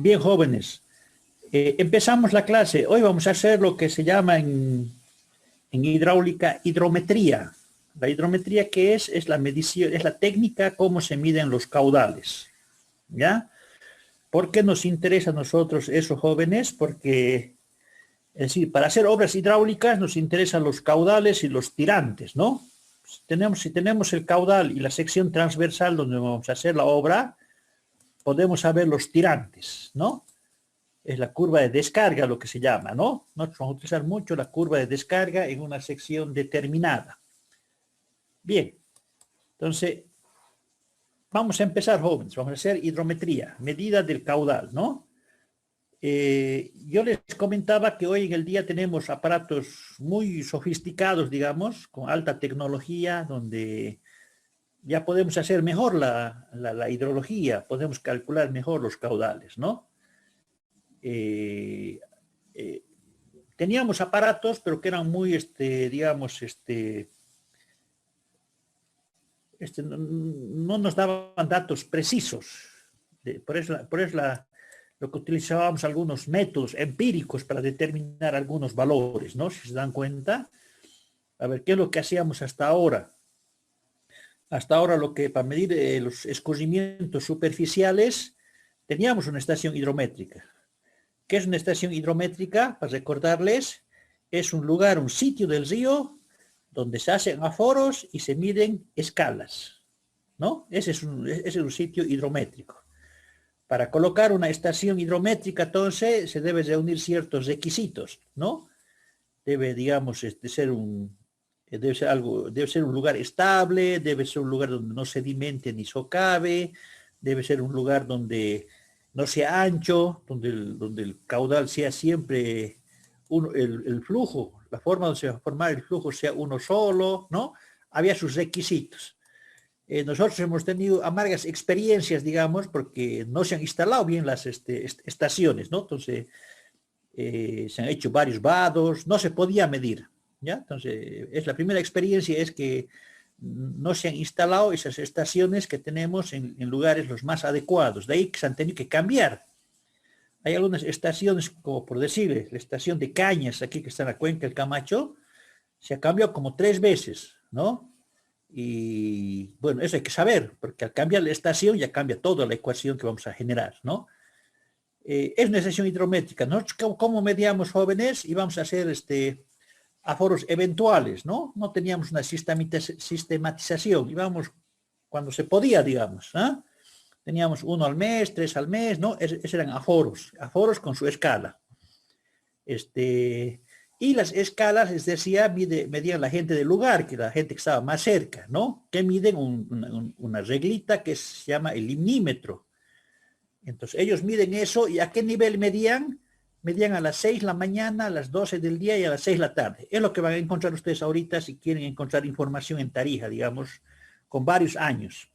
Bien, jóvenes, empezamos la clase. Hoy vamos a hacer lo que se llama en hidráulica hidrometría. La hidrometría, ¿qué es? Es la medición, es la técnica cómo se miden los caudales. ¿Ya? ¿Por qué nos interesa a nosotros eso, jóvenes? Porque, es decir, para hacer obras hidráulicas nos interesan los caudales y los tirantes, ¿no? Si tenemos el caudal y la sección transversal donde vamos a hacer la obra, podemos saber los tirantes, ¿no? Es la curva de descarga lo que se llama, ¿no? Nosotros vamos a utilizar mucho la curva de descarga en una sección determinada. Bien, entonces, vamos a empezar, jóvenes. Vamos a hacer hidrometría, medida del caudal, ¿no? Yo les comentaba que hoy en el día tenemos aparatos muy sofisticados, digamos, con alta tecnología, donde ya podemos hacer mejor la hidrología, podemos calcular mejor los caudales, ¿no? Teníamos aparatos, pero que eran muy, digamos, no nos daban datos precisos. Por eso lo que utilizábamos algunos métodos empíricos para determinar algunos valores, ¿no? Si se dan cuenta. A ver, ¿qué es lo que hacíamos hasta ahora? Hasta ahora lo que para medir los escurrimientos superficiales teníamos una estación hidrométrica. ¿Qué es una estación hidrométrica? Para recordarles, es un lugar, un sitio del río donde se hacen aforos y se miden escalas, ¿no? Ese es un sitio hidrométrico. Para colocar una estación hidrométrica, entonces, se deben reunir ciertos requisitos, ¿no? Debe, digamos, debe ser un lugar estable, debe ser un lugar donde no sedimente ni socave, debe ser un lugar donde no sea ancho, donde el caudal sea siempre el flujo, la forma donde se va a formar el flujo sea uno solo, ¿no? Había sus requisitos. Nosotros hemos tenido amargas experiencias, digamos, porque no se han instalado bien las estaciones, ¿no? Entonces, se han hecho varios vados, no se podía medir, ¿ya? Entonces, es la primera experiencia es que no se han instalado esas estaciones que tenemos en lugares los más adecuados, de ahí que se han tenido que cambiar. Hay algunas estaciones, como por decirle, la estación de Cañas, aquí que está en la cuenca del Camacho, se ha cambiado como 3 veces, ¿no? Y bueno, eso hay que saber, porque al cambiar la estación ya cambia toda la ecuación que vamos a generar, ¿no? Es una estación hidrométrica. Nosotros, ¿cómo medíamos, jóvenes? Íbamos a hacer aforos eventuales, ¿no? No teníamos una sistematización, íbamos cuando se podía, digamos, ¿ah? Teníamos 1 al mes, 3 al mes, ¿no? Esos eran aforos con su escala. Y las escalas, les decía, medían la gente del lugar, que la gente que estaba más cerca, ¿no? Que miden una reglita que se llama el limnímetro. Entonces, ellos miden eso, ¿y a qué nivel medían? Medían a las 6 de la mañana, a las 12 del día y a las 6 de la tarde. Es lo que van a encontrar ustedes ahorita si quieren encontrar información en Tarija, digamos, con varios años.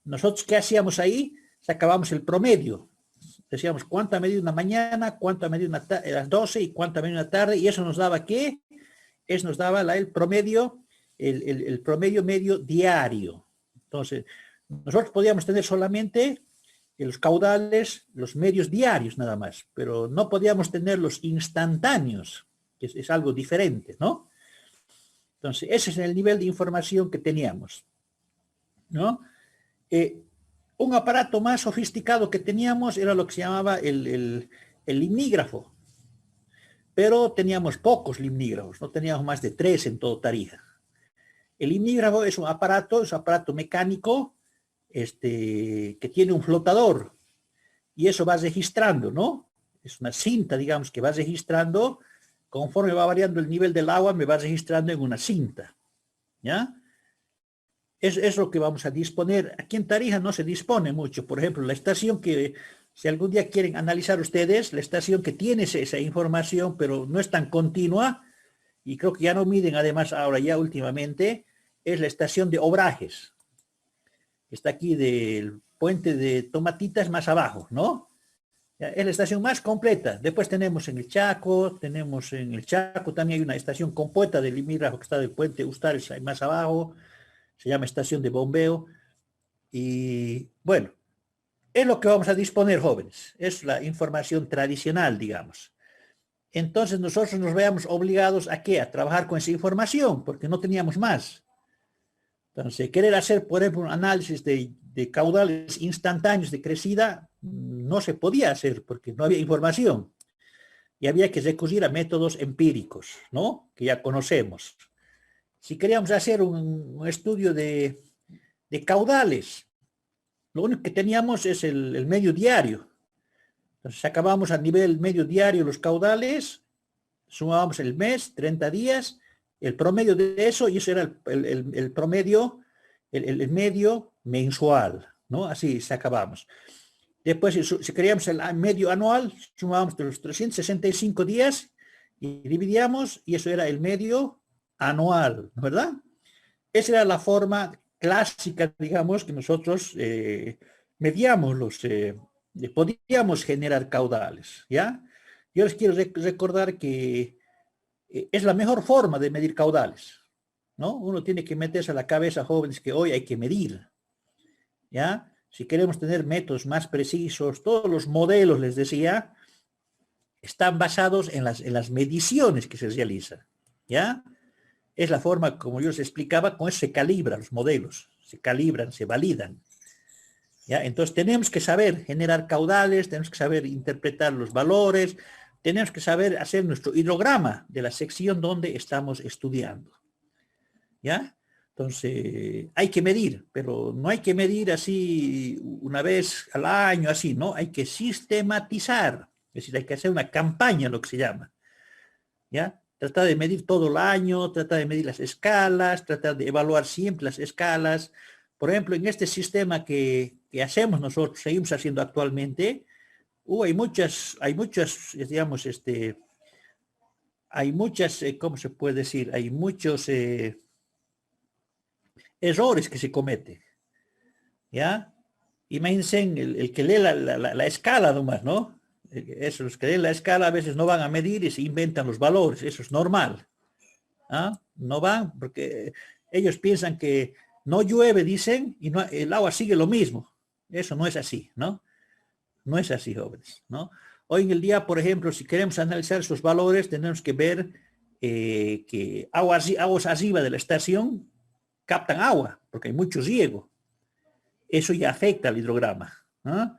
Nosotros, ¿qué hacíamos ahí? Sacábamos el promedio. Decíamos cuánto ha medido una mañana, cuánto ha medido a las 12 y cuánto ha medido una tarde, y eso nos daba ¿qué? Eso nos daba el promedio, el promedio medio diario. Entonces, nosotros podíamos tener solamente los caudales, los medios diarios nada más, pero no podíamos tener los instantáneos, que es algo diferente, ¿no? Entonces, ese es el nivel de información que teníamos, ¿no? Un aparato más sofisticado que teníamos era lo que se llamaba el limnígrafo, pero teníamos pocos limnígrafos, no teníamos más de 3 en todo Tarija. El limnígrafo es un aparato mecánico que tiene un flotador y eso va registrando, ¿no? Es una cinta, digamos, que va registrando, conforme va variando el nivel del agua, me va registrando en una cinta, ¿ya? Es lo que vamos a disponer. Aquí en Tarija no se dispone mucho. Por ejemplo, la estación que, si algún día quieren analizar ustedes, la estación que tiene esa información, pero no es tan continua, y creo que ya no miden además ahora ya últimamente, es la estación de Obrajes. Está aquí del puente de Tomatitas más abajo, ¿no? Es la estación más completa. Después tenemos en el Chaco también hay una estación completa del limígrafo que está del puente Ustares más abajo, se llama estación de bombeo. Y bueno, es lo que vamos a disponer, jóvenes. Es la información tradicional, digamos. Entonces nosotros nos veamos obligados ¿a qué? A trabajar con esa información, porque no teníamos más. Entonces, querer hacer, por ejemplo, un análisis de caudales instantáneos de crecida, no se podía hacer porque no había información. Y había que recurrir a métodos empíricos, ¿no? Que ya conocemos. Si queríamos hacer un estudio de caudales, lo único que teníamos es el medio diario. Entonces sacábamos a nivel medio diario los caudales, sumábamos el mes, 30 días, el promedio de eso, y eso era el promedio, el medio mensual, ¿no? Así sacábamos. Después, si queríamos el medio anual, sumábamos de los 365 días y dividíamos, y eso era el medio anual, ¿verdad? Esa era la forma clásica, digamos, que nosotros medíamos podíamos generar caudales, ¿ya? Yo les quiero recordar que es la mejor forma de medir caudales, ¿no? Uno tiene que meterse a la cabeza, jóvenes, que hoy hay que medir, ¿ya? Si queremos tener métodos más precisos, todos los modelos, les decía, están basados en las mediciones que se realizan, ¿ya? Es la forma, como yo les explicaba, con eso se calibran los modelos, se calibran, se validan, ¿ya? Entonces tenemos que saber generar caudales, tenemos que saber interpretar los valores, tenemos que saber hacer nuestro hidrograma de la sección donde estamos estudiando, ¿ya? Entonces, hay que medir, pero no hay que medir así una vez al año, así, ¿no? Hay que sistematizar, es decir, hay que hacer una campaña, lo que se llama, ¿ya? Tratar de medir todo el año, tratar de medir las escalas, tratar de evaluar siempre las escalas. Por ejemplo, en este sistema que hacemos nosotros, seguimos haciendo actualmente, hay muchas, digamos, hay muchas, ¿cómo se puede decir? Hay muchos errores que se cometen, ¿ya? Imagínense el que lee la escala nomás, ¿no? Eso, los que leen la escala a veces no van a medir y se inventan los valores, eso es normal, ¿ah? No van porque ellos piensan que no llueve, dicen, y no, el agua sigue lo mismo. Eso no es así, ¿no? No es así, jóvenes, ¿no? Hoy en el día, por ejemplo, si queremos analizar esos valores, tenemos que ver que aguas arriba de la estación captan agua, porque hay mucho riego. Eso ya afecta al hidrograma, ¿no?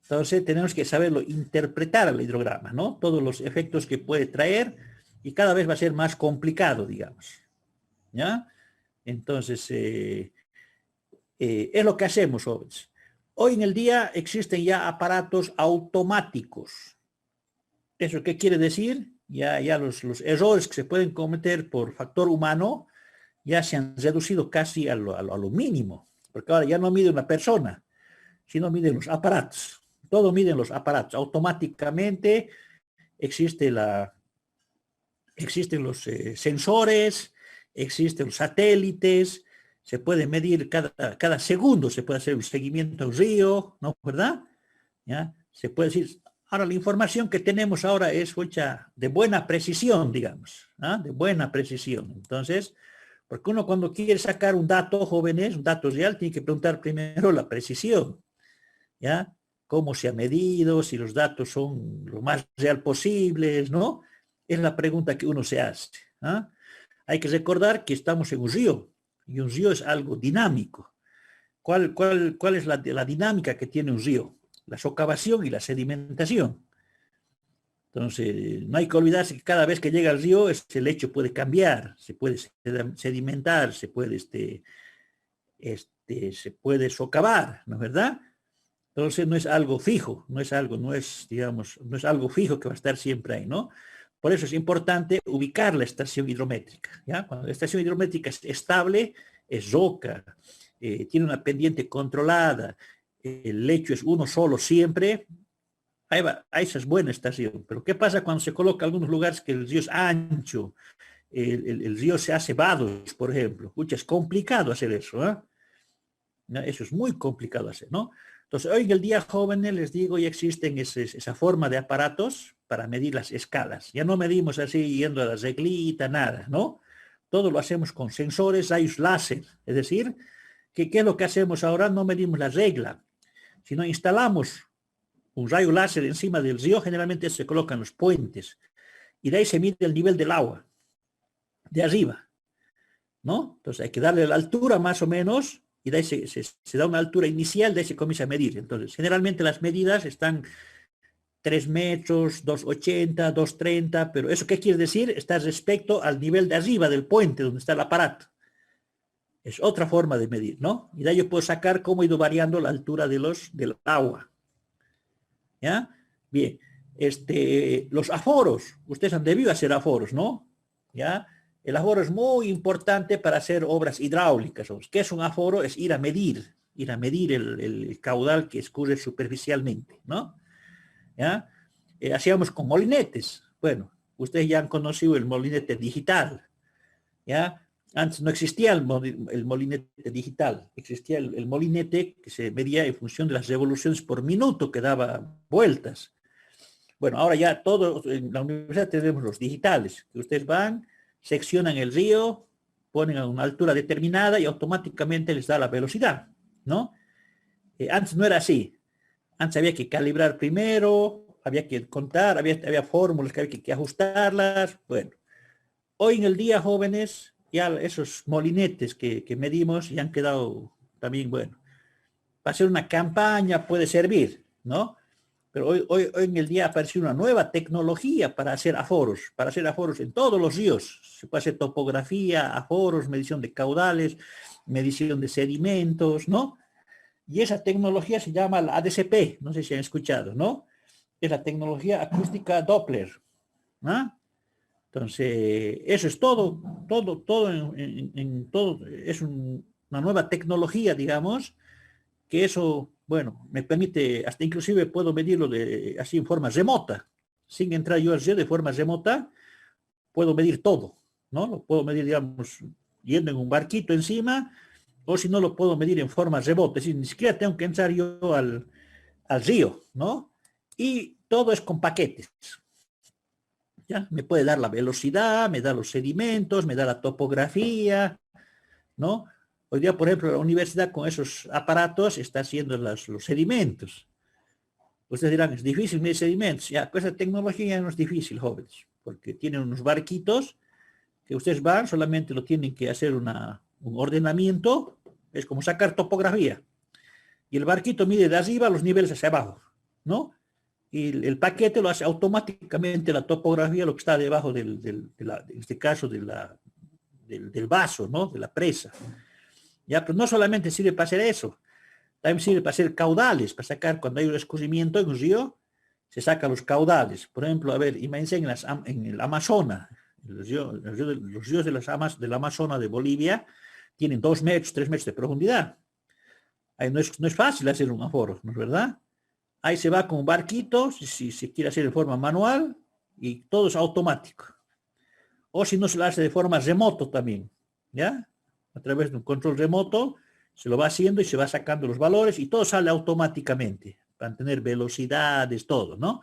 Entonces tenemos que saberlo interpretar al hidrograma, ¿no? Todos los efectos que puede traer, y cada vez va a ser más complicado, digamos, ¿ya? Entonces, es lo que hacemos, jóvenes. Hoy en el día existen ya aparatos automáticos. ¿Eso qué quiere decir? Ya los errores que se pueden cometer por factor humano ya se han reducido casi a lo mínimo, porque ahora ya no mide una persona, sino miden los aparatos. Todo miden los aparatos. Automáticamente existen los sensores, existen los satélites, se puede medir cada segundo, se puede hacer un seguimiento al río, ¿no? ¿Verdad? ¿Ya? Se puede decir, ahora la información que tenemos ahora es hecha de buena precisión, digamos, ¿ah? De buena precisión. Entonces, porque uno cuando quiere sacar un dato, jóvenes, un dato real, tiene que preguntar primero la precisión, ¿ya? Cómo se ha medido, si los datos son lo más real posibles, ¿no? Es la pregunta que uno se hace, ¿ah? Hay que recordar que estamos en un río, y un río es algo dinámico. ¿Cuál es la dinámica que tiene un río? La socavación y la sedimentación. Entonces, no hay que olvidarse que cada vez que llega al río, el lecho puede cambiar, se puede sedimentar, se puede socavar, ¿no es verdad? Entonces no es algo fijo, digamos, no es algo fijo que va a estar siempre ahí, ¿no? Por eso es importante ubicar la estación hidrométrica, ¿ya? Cuando la estación hidrométrica es estable, es roca, tiene una pendiente controlada, el lecho es uno solo siempre, ahí esa es buena estación. Pero ¿qué pasa cuando se coloca en algunos lugares que el río es ancho, el río se hace vados, por ejemplo? Pucha, es complicado hacer eso, ¿eh? Eso es muy complicado hacer, ¿no? Entonces, hoy en el día, jóvenes, les digo, ya existen esa forma de aparatos para medir las escalas. Ya no medimos así yendo a la reglita, nada, ¿no? Todo lo hacemos con sensores, rayos láser. Es decir, ¿qué es lo que hacemos ahora? No medimos la regla, Si no instalamos un rayo láser encima del río, generalmente se colocan los puentes, y de ahí se mide el nivel del agua, de arriba, ¿no? Entonces hay que darle la altura más o menos, y de ahí se da una altura inicial, de ahí se comienza a medir. Entonces, generalmente las medidas están 3 metros, 2,80, 2,30, pero ¿eso qué quiere decir? Está respecto al nivel de arriba del puente donde está el aparato. Es otra forma de medir, ¿no? Y de ahí yo puedo sacar cómo ha ido variando la altura del agua. ¿Ya? Bien. Los aforos, ustedes han debido hacer aforos, ¿no? ¿Ya? El aforo es muy importante para hacer obras hidráulicas. ¿Qué es un aforo? Es ir a medir el caudal que escurre superficialmente, ¿no? ¿Ya? Hacíamos con molinetes. Bueno, ustedes ya han conocido el molinete digital, ¿ya? Antes no existía el molinete digital, existía el molinete que se medía en función de las revoluciones por minuto que daba vueltas. Bueno, ahora ya todo, en la universidad tenemos los digitales, que ustedes van, seccionan el río, ponen a una altura determinada y automáticamente les da la velocidad, ¿no? Antes no era así. Antes había que calibrar primero, había que contar, había fórmulas que había que ajustarlas. Bueno, hoy en el día, jóvenes, ya esos molinetes que medimos ya han quedado también, bueno, para hacer una campaña puede servir, ¿no? Pero hoy en el día apareció una nueva tecnología para hacer aforos en todos los ríos. Se puede hacer topografía, aforos, medición de caudales, medición de sedimentos, ¿no? Y esa tecnología se llama la ADCP, no sé si han escuchado, ¿no? Es la tecnología acústica Doppler, ¿no? Entonces, eso es todo es una nueva tecnología, digamos, que eso, bueno, me permite, hasta inclusive puedo medirlo así en forma remota, sin entrar yo al río de forma remota, puedo medir todo, ¿no? Lo puedo medir, digamos, yendo en un barquito encima, o si no lo puedo medir en forma remota, es decir, ni siquiera tengo que entrar yo al río, ¿no? Y todo es con paquetes. ¿Ya? Me puede dar la velocidad, me da los sedimentos, me da la topografía, ¿no? Hoy día, por ejemplo, la universidad con esos aparatos está haciendo los sedimentos. Ustedes dirán, es difícil medir sedimentos. Ya, con esa tecnología no es difícil, jóvenes, porque tienen unos barquitos que ustedes van, solamente lo tienen que hacer un ordenamiento, es como sacar topografía. Y el barquito mide de arriba los niveles hacia abajo, ¿no? Y el paquete lo hace automáticamente la topografía, lo que está debajo en este caso del vaso, ¿no? De la presa. Ya, pero no solamente sirve para hacer eso, también sirve para hacer caudales, para sacar cuando hay un escurrimiento en un río, se sacan los caudales. Por ejemplo, a ver, imagínense en el Amazonas, los ríos del Amazonas de Bolivia tienen 2 metros, 3 metros de profundidad. Ahí no es fácil hacer un aforo, ¿no es verdad? Ahí se va con un barquito, si se quiere hacer de forma manual, y todo es automático. O si no, se lo hace de forma remoto también, ¿ya? A través de un control remoto, se lo va haciendo y se va sacando los valores y todo sale automáticamente, para tener velocidades, todo, ¿no?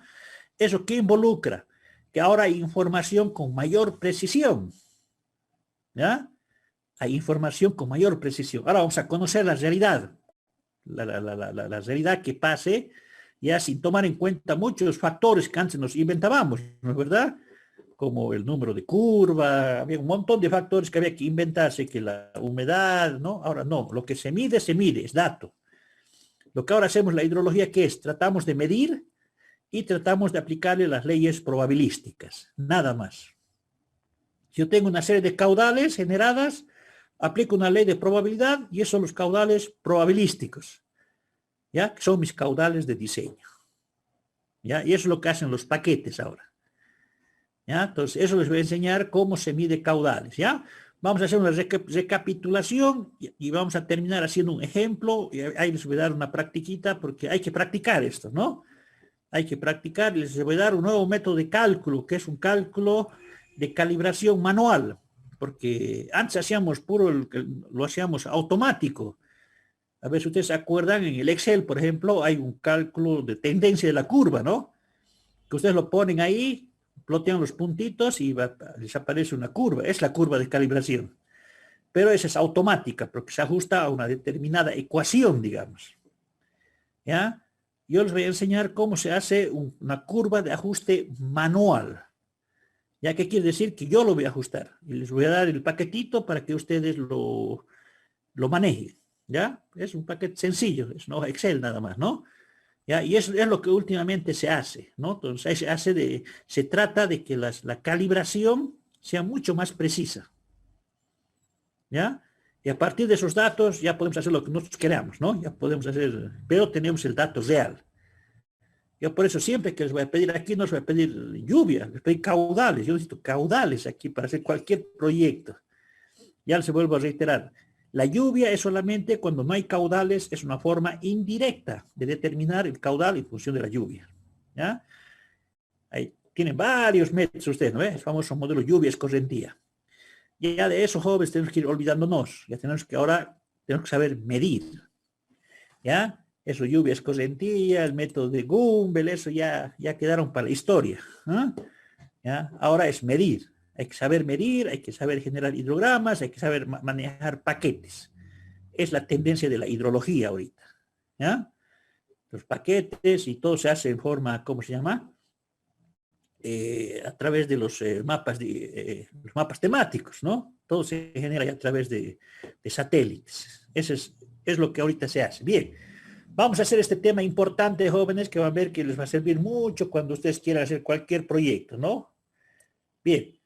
¿Eso qué involucra? Que ahora hay información con mayor precisión, ¿ya? Hay información con mayor precisión. Ahora vamos a conocer la realidad, la realidad que pase, ya sin tomar en cuenta muchos factores que antes nos inventábamos, ¿no es verdad? Como el número de curva, había un montón de factores que había que inventarse, que la humedad, ¿no? Ahora no, lo que se mide, es dato. Lo que ahora hacemos la hidrología, ¿qué es? Tratamos de medir y tratamos de aplicarle las leyes probabilísticas, nada más. Si yo tengo una serie de caudales generadas, aplico una ley de probabilidad y esos son los caudales probabilísticos, ¿ya? Que son mis caudales de diseño, ¿ya? Y eso es lo que hacen los paquetes ahora, ¿ya? Entonces, eso les voy a enseñar cómo se mide caudales, ¿ya? Vamos a hacer una recapitulación y vamos a terminar haciendo un ejemplo, y ahí les voy a dar una practiquita porque hay que practicar esto, ¿no? Hay que practicar, les voy a dar un nuevo método de cálculo, que es un cálculo de calibración manual, porque antes hacíamos lo hacíamos automático. A ver si ustedes se acuerdan, en el Excel, por ejemplo, hay un cálculo de tendencia de la curva, ¿no? Que ustedes lo ponen ahí, plotean los puntitos y les aparece una curva. Es la curva de calibración. Pero esa es automática, porque se ajusta a una determinada ecuación, digamos. ¿ya? Yo les voy a enseñar cómo se hace una curva de ajuste manual. ¿Ya? ¿Qué quiere decir? Que yo lo voy a ajustar. Y les voy a dar el paquetito para que ustedes lo manejen. ¿Ya? Es un paquete sencillo, es una hoja Excel nada más, ¿no? ¿Ya? Y eso es lo que últimamente se hace, ¿no? Entonces se trata de que la calibración sea mucho más precisa. ¿Ya? Y a partir de esos datos ya podemos hacer lo que nosotros queramos, ¿no? Ya podemos hacer, pero tenemos el dato real. Yo por eso siempre que les voy a pedir aquí, no les voy a pedir lluvia, les pedir caudales. Yo necesito caudales aquí para hacer cualquier proyecto. Ya les vuelvo a reiterar. La lluvia es solamente cuando no hay caudales, es una forma indirecta de determinar el caudal en función de la lluvia. ¿Ya? Ahí tienen varios métodos ustedes, ¿no? El famoso modelo lluvia escorrentía. Y ya de eso, jóvenes, tenemos que ir olvidándonos. Ya tenemos que saber medir. ¿Ya? Eso, lluvia escorrentía, el método de Gumbel, eso ya quedaron para la historia. ¿Ah? ¿Ya? Ahora es medir. Hay que saber medir, hay que saber generar hidrogramas, hay que saber manejar paquetes. Es la tendencia de la hidrología ahorita. ¿Ya? Los paquetes y todo se hace en forma, ¿cómo se llama? A través de los mapas temáticos, ¿no? Todo se genera a través de satélites. Eso es lo que ahorita se hace. Bien, vamos a hacer este tema importante, jóvenes, que van a ver que les va a servir mucho cuando ustedes quieran hacer cualquier proyecto, ¿no? Bien,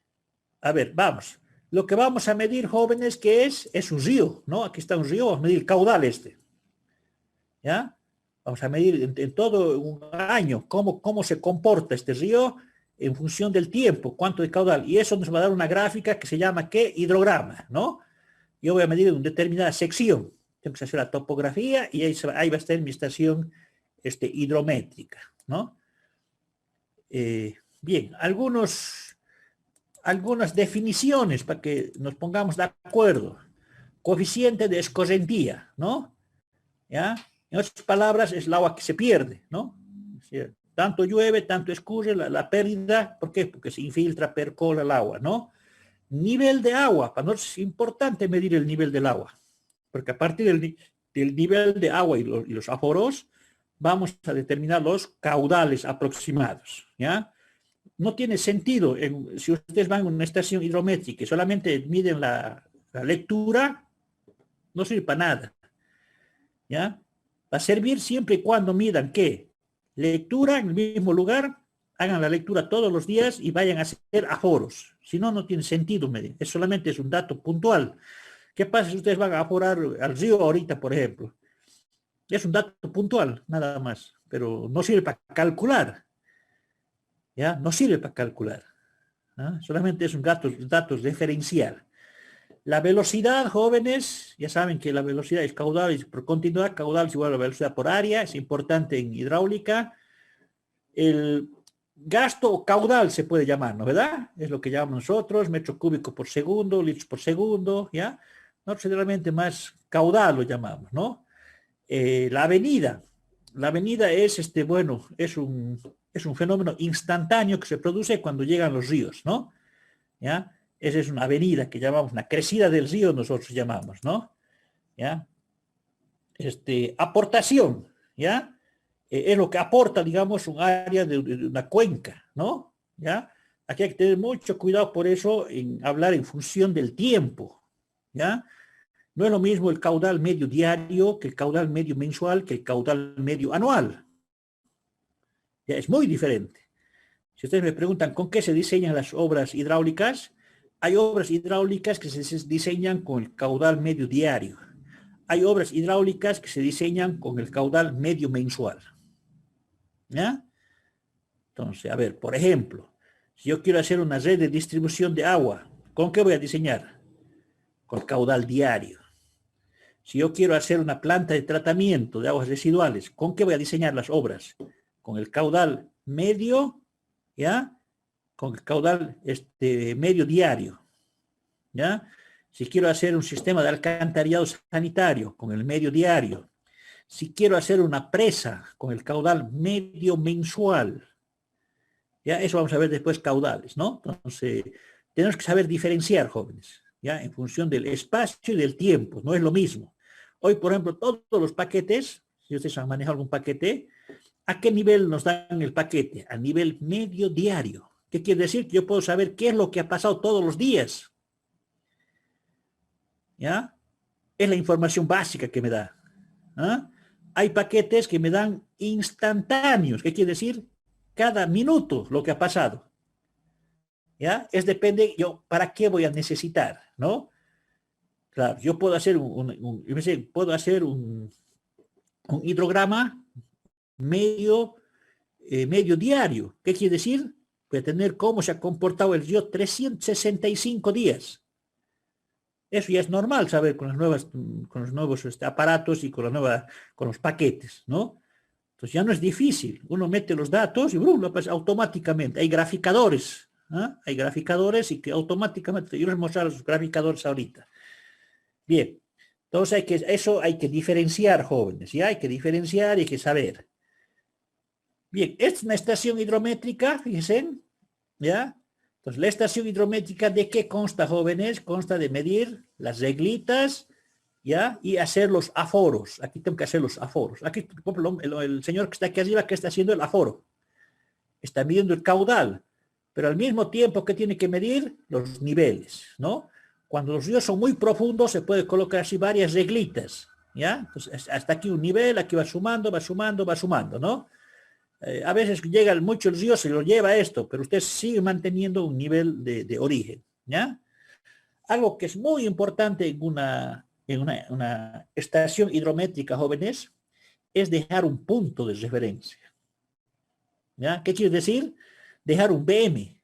a ver, vamos. Lo que vamos a medir, jóvenes, ¿qué es? Es un río, ¿no? Aquí está un río, vamos a medir el caudal este. ¿Ya? Vamos a medir en todo un año cómo se comporta este río en función del tiempo, cuánto de caudal. Y eso nos va a dar una gráfica que se llama, ¿qué? Hidrograma, ¿no? Yo voy a medir en una determinada sección. Tengo que hacer la topografía y ahí va a estar mi estación hidrométrica, ¿no? Bien, algunas definiciones para que nos pongamos de acuerdo. Coeficiente de escorrentía, ¿no? ¿Ya? En otras palabras, es el agua que se pierde, ¿no? Tanto llueve, tanto escurre, la pérdida, ¿por qué? Porque se infiltra, percola el agua, ¿no? Nivel de agua, para nosotros es importante medir el nivel del agua, porque a partir del nivel de agua y los aforos, vamos a determinar los caudales aproximados, ¿ya? No tiene sentido, si ustedes van a una estación hidrométrica y solamente miden la lectura, no sirve para nada, ¿ya? Va a servir siempre y cuando midan ¿qué? Lectura en el mismo lugar, hagan la lectura todos los días y vayan a hacer aforos. Si no, no tiene sentido medir. Solamente es un dato puntual. ¿Qué pasa si ustedes van a aforar al río ahorita, por ejemplo? Es un dato puntual, nada más, pero no sirve para calcular. ¿Ya? No sirve para calcular. ¿Ah? Solamente es un datos diferencial. La velocidad, jóvenes, ya saben que la velocidad es caudal por continuidad, caudal es igual a la velocidad por área, es importante en hidráulica. El gasto caudal se puede llamar, ¿no? ¿Verdad? Es lo que llamamos nosotros, metro cúbico por segundo, litros por segundo, ¿ya? Nosotros generalmente más caudal lo llamamos, ¿no? La avenida es, bueno, es un fenómeno instantáneo que se produce cuando llegan los ríos, ¿no? ¿Ya? Esa es una avenida que llamamos, una crecida del río nosotros llamamos, ¿no? ¿Ya? Aportación, ¿ya? Es lo que aporta, digamos, un área de una cuenca, ¿no? ¿Ya? Aquí hay que tener mucho cuidado por eso en hablar en función del tiempo, ¿ya? No es lo mismo el caudal medio diario que el caudal medio mensual que el caudal medio anual. Ya es muy diferente. Si ustedes me preguntan con qué se diseñan las obras hidráulicas, hay obras hidráulicas que se diseñan con el caudal medio diario. Hay obras hidráulicas que se diseñan con el caudal medio mensual. ¿Ya? Entonces, a ver, por ejemplo, si yo quiero hacer una red de distribución de agua, ¿con qué voy a diseñar? Con el caudal diario. Si yo quiero hacer una planta de tratamiento de aguas residuales, ¿con qué voy a diseñar las obras? Con el caudal medio, ¿ya? Con el caudal medio diario, ¿ya? Si quiero hacer un sistema de alcantarillado sanitario, con el medio diario. Si quiero hacer una presa, con el caudal medio mensual. ¿Ya? Eso vamos a ver después caudales, ¿no? Entonces, tenemos que saber diferenciar, jóvenes, ¿ya? En función del espacio y del tiempo, no es lo mismo. Hoy, por ejemplo, todos los paquetes si ustedes han manejado algún paquete, ¿a qué nivel nos dan el paquete? A nivel medio diario. ¿Qué quiere decir? Que yo puedo saber qué es lo que ha pasado todos los días. ¿Ya? Es la información básica que me da. ¿Ah? Hay paquetes que me dan instantáneos. ¿Qué quiere decir? Cada minuto lo que ha pasado. ¿Ya? Es depende yo para qué voy a necesitar, ¿no? Claro, yo puedo hacer puedo hacer un hidrograma medio diario. ¿Qué quiere decir? Voy a tener cómo se ha comportado el río 365 días. Eso ya es normal saber con los nuevos aparatos y con los paquetes, ¿no? Entonces ya no es difícil. Uno mete los datos y lo pasa automáticamente. Hay graficadores, ¿eh? Hay graficadores y que automáticamente, yo les mostrar los graficadores ahorita. Bien, entonces eso hay que diferenciar, jóvenes, ¿ya? Hay que diferenciar y hay que saber. Bien, esta es una estación hidrométrica, fíjense, ¿ya? Entonces, la estación hidrométrica, ¿de qué consta, jóvenes? Consta de medir las reglitas, ¿ya? Y hacer los aforos. Aquí tengo que hacer los aforos. Aquí, por ejemplo, el señor que está aquí arriba, ¿qué está haciendo? El aforo. Está midiendo el caudal, pero al mismo tiempo que tiene que medir los niveles, ¿no? Cuando los ríos son muy profundos, se puede colocar así varias reglitas, ¿ya? Entonces, hasta aquí un nivel, aquí va sumando, ¿no? A veces llega mucho el río, se lo lleva esto, pero usted sigue manteniendo un nivel de origen, ¿ya? Algo que es muy importante en una estación hidrométrica, jóvenes, es dejar un punto de referencia, ¿ya? ¿Qué quiere decir? Dejar un BM,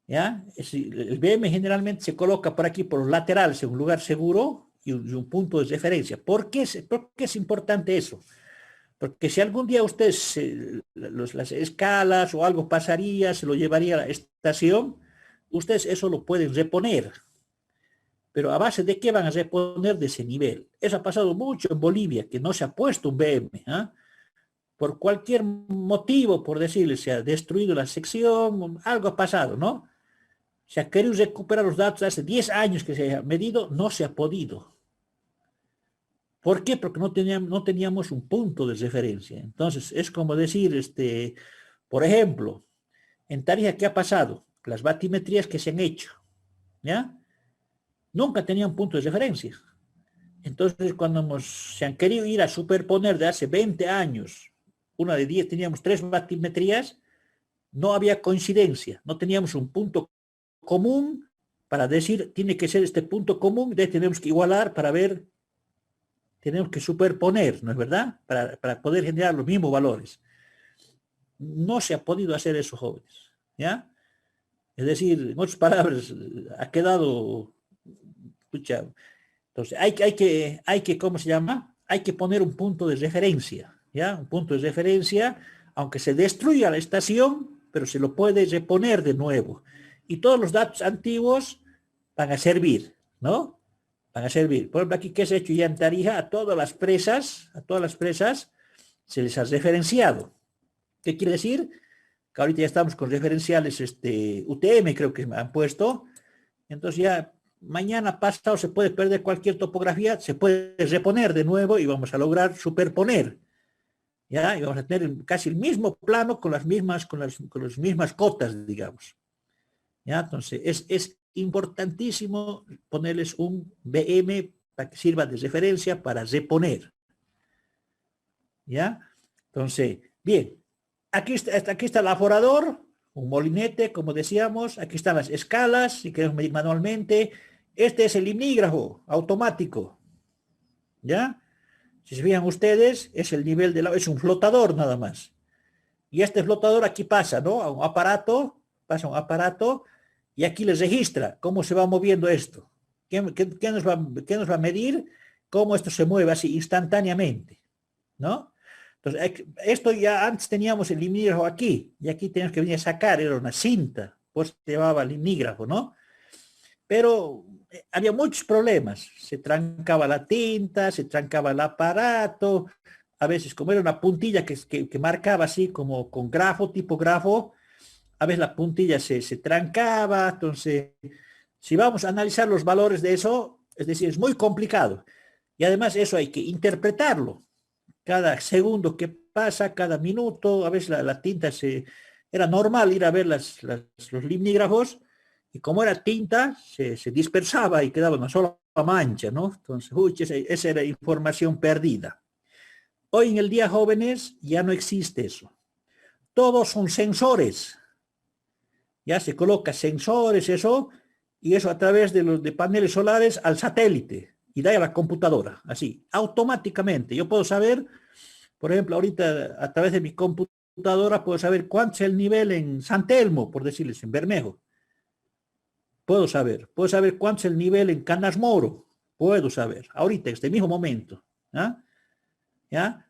¿ya? El BM generalmente se coloca por aquí, por los laterales, en un lugar seguro y un punto de referencia. ¿Por qué es importante eso? Porque si algún día usted las escalas o algo pasaría, se lo llevaría a la estación, ustedes eso lo pueden reponer. Pero ¿a base de qué van a reponer de ese nivel? Eso ha pasado mucho en Bolivia, que no se ha puesto un BM. ¿Eh? Por cualquier motivo, por decirle, se ha destruido la sección, algo ha pasado, ¿no? Se ha querido recuperar los datos hace 10 años que se ha medido, no se ha podido. ¿Por qué? Porque no teníamos un punto de referencia. Entonces, es como decir, por ejemplo, en Tarija, ¿qué ha pasado? Las batimetrías que se han hecho, ¿ya? Nunca tenían punto de referencia. Entonces, cuando se han querido ir a superponer de hace 20 años, una de 10, teníamos 3 batimetrías, no había coincidencia, no teníamos un punto común para decir, tiene que ser este punto común, de tenemos que igualar para ver, tenemos que superponer, ¿no es verdad? Para poder generar los mismos valores. No se ha podido hacer eso, jóvenes, ¿ya? Es decir, en otras palabras, ha quedado, escucha, entonces hay que, ¿cómo se llama? Hay que poner un punto de referencia, ¿ya? Un punto de referencia, aunque se destruya la estación, pero se lo puede reponer de nuevo. Y todos los datos antiguos van a servir, ¿no? Van a servir. Por ejemplo, aquí que se ha hecho ya en Tarija, a todas las presas se les ha referenciado. ¿Qué quiere decir? Que ahorita ya estamos con referenciales UTM, creo que me han puesto. Entonces ya mañana pasado se puede perder cualquier topografía, se puede reponer de nuevo y vamos a lograr superponer. ¿Ya? Y vamos a tener casi el mismo plano con las mismas cotas, digamos. ¿Ya? Entonces es importantísimo ponerles un BM para que sirva de referencia para reponer. ¿Ya? Entonces, bien, aquí está el aforador, un molinete, como decíamos, aquí están las escalas, si queremos medir manualmente. Este es el limígrafo automático, ¿ya? Si se fijan ustedes, es el nivel de es un flotador nada más. Y este flotador aquí pasa, ¿no? A un aparato, pasa a un aparato, y aquí les registra cómo se va moviendo esto. ¿Qué nos va a medir? Cómo esto se mueve así instantáneamente, ¿no? Entonces, esto ya antes teníamos el limígrafo aquí, y aquí teníamos que venir a sacar, era una cinta, pues se llevaba el limígrafo, ¿no? Pero había muchos problemas, se trancaba la tinta, se trancaba el aparato, a veces como era una puntilla que marcaba así como con grafo, tipo grafo, a veces la puntilla se trancaba. Entonces, si vamos a analizar los valores de eso, es decir, es muy complicado. Y además eso hay que interpretarlo. cada segundo que pasa, cada minuto, a veces la tinta era normal ir a ver los limnígrafos, y como era tinta, se dispersaba y quedaba una sola mancha, ¿no? Entonces, uy, esa era información perdida. Hoy en el día, jóvenes, ya no existe eso. Todos son sensores. Ya se coloca sensores, eso, y eso a través de los de paneles solares al satélite, y da a la computadora, así, automáticamente. Yo puedo saber, por ejemplo, ahorita a través de mi computadora, puedo saber cuánto es el nivel en San Telmo, por decirles, en Bermejo. Puedo saber cuánto es el nivel en Canas Moro, puedo saber, ahorita, en este mismo momento. ¿Ya? ¿Ya?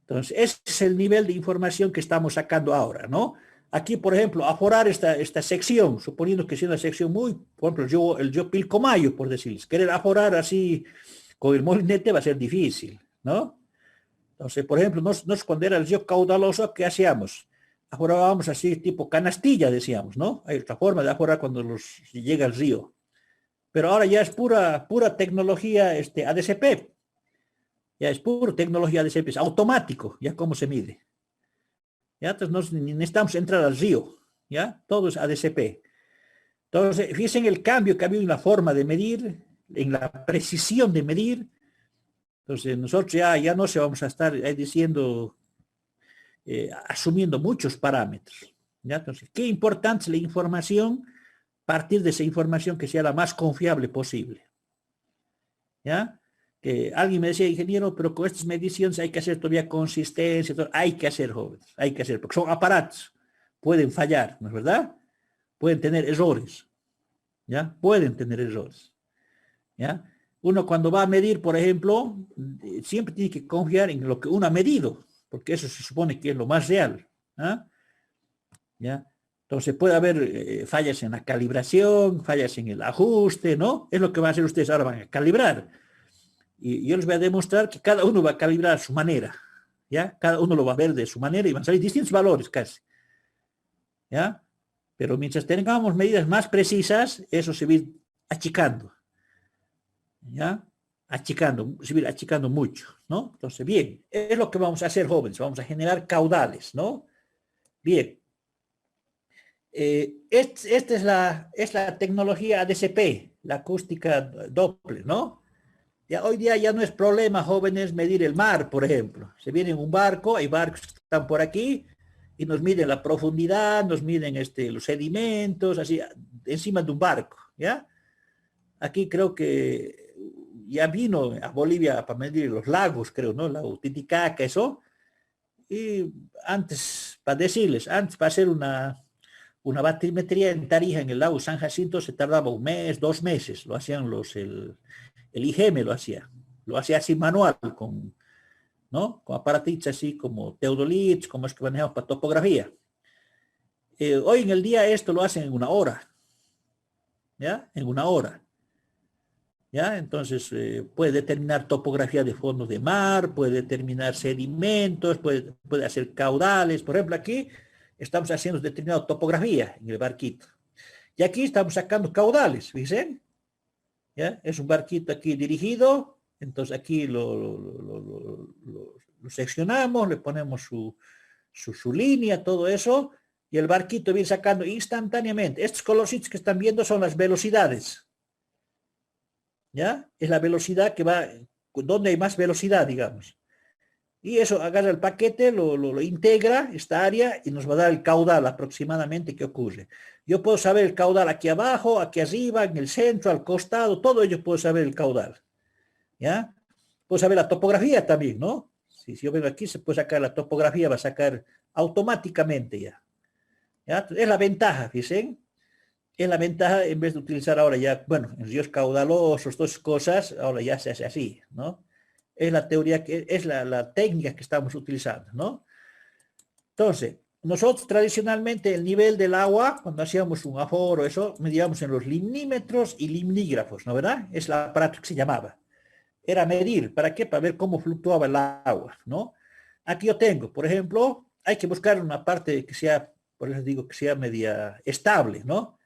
Entonces, ese es el nivel de información que estamos sacando ahora, ¿no? Aquí, por ejemplo, aforar esta sección, suponiendo que sea una sección muy, por ejemplo, yo Pilcomayo, por decirles, querer aforar así con el molinete va a ser difícil, ¿no? Entonces, por ejemplo, cuando era el río caudaloso, ¿qué hacíamos? Aforábamos así, tipo canastilla, decíamos, ¿no? Hay otra forma de aforar cuando llega el río. Pero ahora ya es pura tecnología ADCP. Ya es pura tecnología ADCP, es automático, ya cómo se mide. ¿Ya? Entonces necesitamos entrar al río, ¿ya? Todo es ADCP. Entonces, fíjense en el cambio que ha habido en la forma de medir, en la precisión de medir. Entonces, nosotros ya no se vamos a estar diciendo, asumiendo muchos parámetros, ¿ya? Entonces, qué importante es la información, partir de esa información que sea la más confiable posible, ¿ya? Que alguien me decía, ingeniero, pero con estas mediciones hay que hacer todavía consistencia, hay que hacer, jóvenes, hay que hacer, porque son aparatos, pueden fallar, ¿no es verdad? Pueden tener errores, ¿ya? Pueden tener errores, ¿ya? Uno cuando va a medir, por ejemplo, siempre tiene que confiar en lo que uno ha medido, porque eso se supone que es lo más real, ¿ah? ¿Ya? Entonces puede haber fallas en la calibración, fallas en el ajuste, ¿no? Es lo que van a hacer ustedes ahora, van a calibrar. Y yo les voy a demostrar que cada uno va a calibrar a su manera, ¿ya? Cada uno lo va a ver de su manera y van a salir distintos valores casi, ¿ya? Pero mientras tengamos medidas más precisas, eso se va a ir achicando, ¿ya? Achicando, se va a ir achicando mucho, ¿no? Entonces, bien, es lo que vamos a hacer, jóvenes, vamos a generar caudales, ¿no? Bien. Esta es la tecnología ADCP, la acústica Doppler, ¿no? Ya hoy día ya no es problema, jóvenes, medir el mar, por ejemplo. Se viene en un barco, hay barcos que están por aquí y nos miden la profundidad, nos miden los sedimentos, así, encima de un barco, ¿ya? Aquí creo que ya vino a Bolivia para medir los lagos, creo, ¿no? La Titicaca, eso. Y antes, para decirles, antes para hacer una batimetría en Tarija, en el lago San Jacinto, se tardaba un mes, 2 meses, lo hacían el IGM lo hacía así manual, ¿no? Con aparatitos así como teodolits, como es que manejamos para topografía. Hoy en el día esto lo hacen en una hora, ¿ya? En una hora, ¿ya? Entonces puede determinar topografía de fondos de mar, puede determinar sedimentos, puede hacer caudales. Por ejemplo, aquí estamos haciendo determinada topografía en el barquito. Y aquí estamos sacando caudales, ¿dicen? ¿Ya? Es un barquito aquí dirigido, entonces aquí lo seccionamos, le ponemos su línea, todo eso, y el barquito viene sacando instantáneamente. Estos colorcitos que están viendo son las velocidades, ¿ya? Es la velocidad que va, donde hay más velocidad, digamos. Y eso agarra el paquete, lo integra, esta área, y nos va a dar el caudal aproximadamente que ocurre. Yo puedo saber el caudal aquí abajo, aquí arriba, en el centro, al costado, todo ello puedo saber el caudal, ¿ya? Puedo saber la topografía también, ¿no? Si yo vengo aquí, se puede sacar la topografía, va a sacar automáticamente ya. ¿Ya? Es la ventaja, fíjense. Es la ventaja en vez de utilizar ahora ya, bueno, en ríos caudalosos, todas esas cosas, ahora ya se hace así, ¿no? Es la teoría, es la técnica que estamos utilizando, ¿no? Entonces, nosotros tradicionalmente el nivel del agua, cuando hacíamos un aforo, eso, medíamos en los limnímetros y limnígrafos, ¿no verdad? Es el aparato que se llamaba. Era medir, ¿para qué? Para ver cómo fluctuaba el agua, ¿no? Aquí yo tengo, por ejemplo, hay que buscar una parte que sea, por eso digo que sea media estable, ¿no?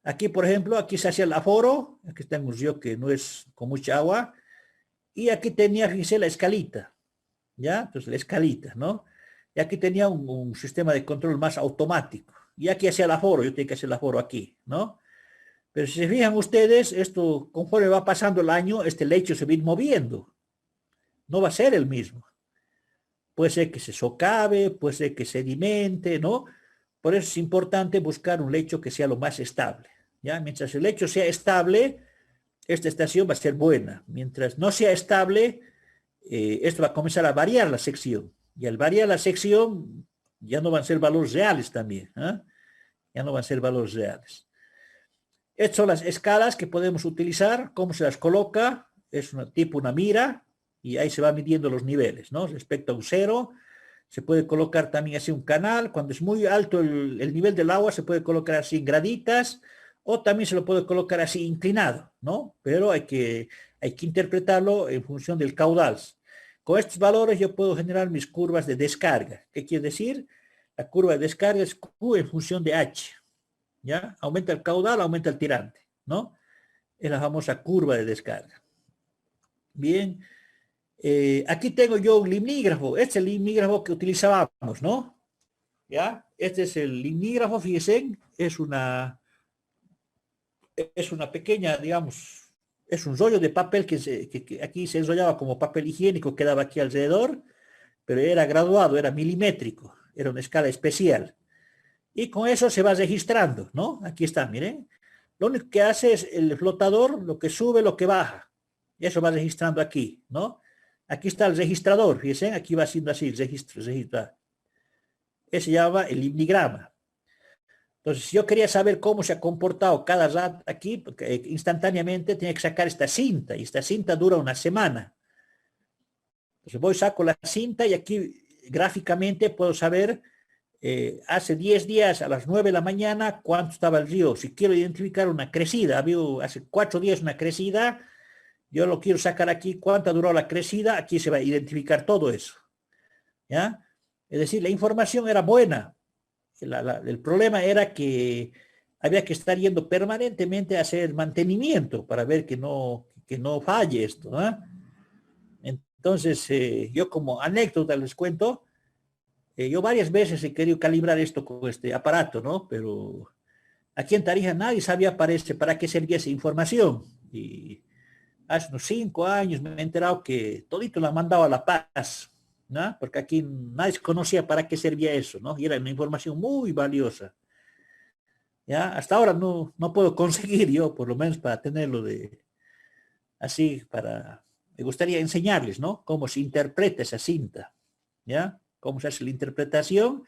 Aquí, por ejemplo, aquí se hacía el aforo, aquí tengo un río que no es con mucha agua, y aquí tenía, fíjese, la escalita, ¿ya? Entonces la escalita, ¿no? Y aquí tenía un sistema de control más automático. Y aquí hacía el aforo, yo tenía que hacer el aforo aquí, ¿no? Pero si se fijan ustedes, esto, conforme va pasando el año, este lecho se va a ir moviendo. No va a ser el mismo. Puede ser que se socave, puede ser que sedimente, ¿no? Por eso es importante buscar un lecho que sea lo más estable, ¿ya? Mientras el lecho sea estable, esta estación va a ser buena. Mientras no sea estable, esto va a comenzar a variar la sección. Y al variar la sección, ya no van a ser valores reales también, ¿eh? Ya no van a ser valores reales. Estas son las escalas que podemos utilizar. ¿Cómo se las coloca? Es tipo una mira y ahí se va midiendo los niveles, ¿no? Respecto a un cero, se puede colocar también así un canal. Cuando es muy alto el nivel del agua, se puede colocar así en graditas o también se lo puede colocar así inclinado, ¿no? Pero hay que interpretarlo en función del caudal. Con estos valores yo puedo generar mis curvas de descarga. ¿Qué quiere decir? La curva de descarga es Q en función de H. ¿Ya? Aumenta el caudal, aumenta el tirante, ¿no? Es la famosa curva de descarga. Bien, aquí tengo yo un limígrafo. Este es el limígrafo que utilizábamos, ¿no? ¿Ya? Este es el limígrafo, fíjense, es una pequeña, digamos, es un rollo de papel que aquí se enrollaba como papel higiénico, quedaba aquí alrededor, pero era graduado, era milimétrico, era una escala especial. Y con eso se va registrando, ¿no? Aquí está, miren. Lo único que hace es el flotador, lo que sube, lo que baja. Y eso va registrando aquí, ¿no? Aquí está el registrador, fíjense, aquí va haciendo así, el registro. Ese se llama el limnigrama. Entonces, si yo quería saber cómo se ha comportado cada rato aquí, porque, instantáneamente tenía que sacar esta cinta, y esta cinta dura una semana. Entonces voy, saco la cinta y aquí gráficamente puedo saber hace 10 días a las 9 de la mañana cuánto estaba el río. Si quiero identificar una crecida, había hace 4 días una crecida, yo lo quiero sacar aquí, cuánto ha durado la crecida, aquí se va a identificar todo eso. ¿Ya? Es decir, la información era buena. El problema era que había que estar yendo permanentemente a hacer mantenimiento para ver que no falle esto. ¿Eh? Entonces, yo como anécdota les cuento, yo varias veces he querido calibrar esto con este aparato, ¿no? Pero aquí en Tarija nadie sabía para qué servía esa información. Y hace unos 5 años me he enterado que todito la mandaba a La Paz, ¿no? Porque aquí nadie conocía para qué servía eso, ¿no? Y era una información muy valiosa. ¿Ya? Hasta ahora no puedo conseguir yo, por lo menos para tenerlo así, me gustaría enseñarles, ¿no? Cómo se interpreta esa cinta, ¿ya? Cómo se hace la interpretación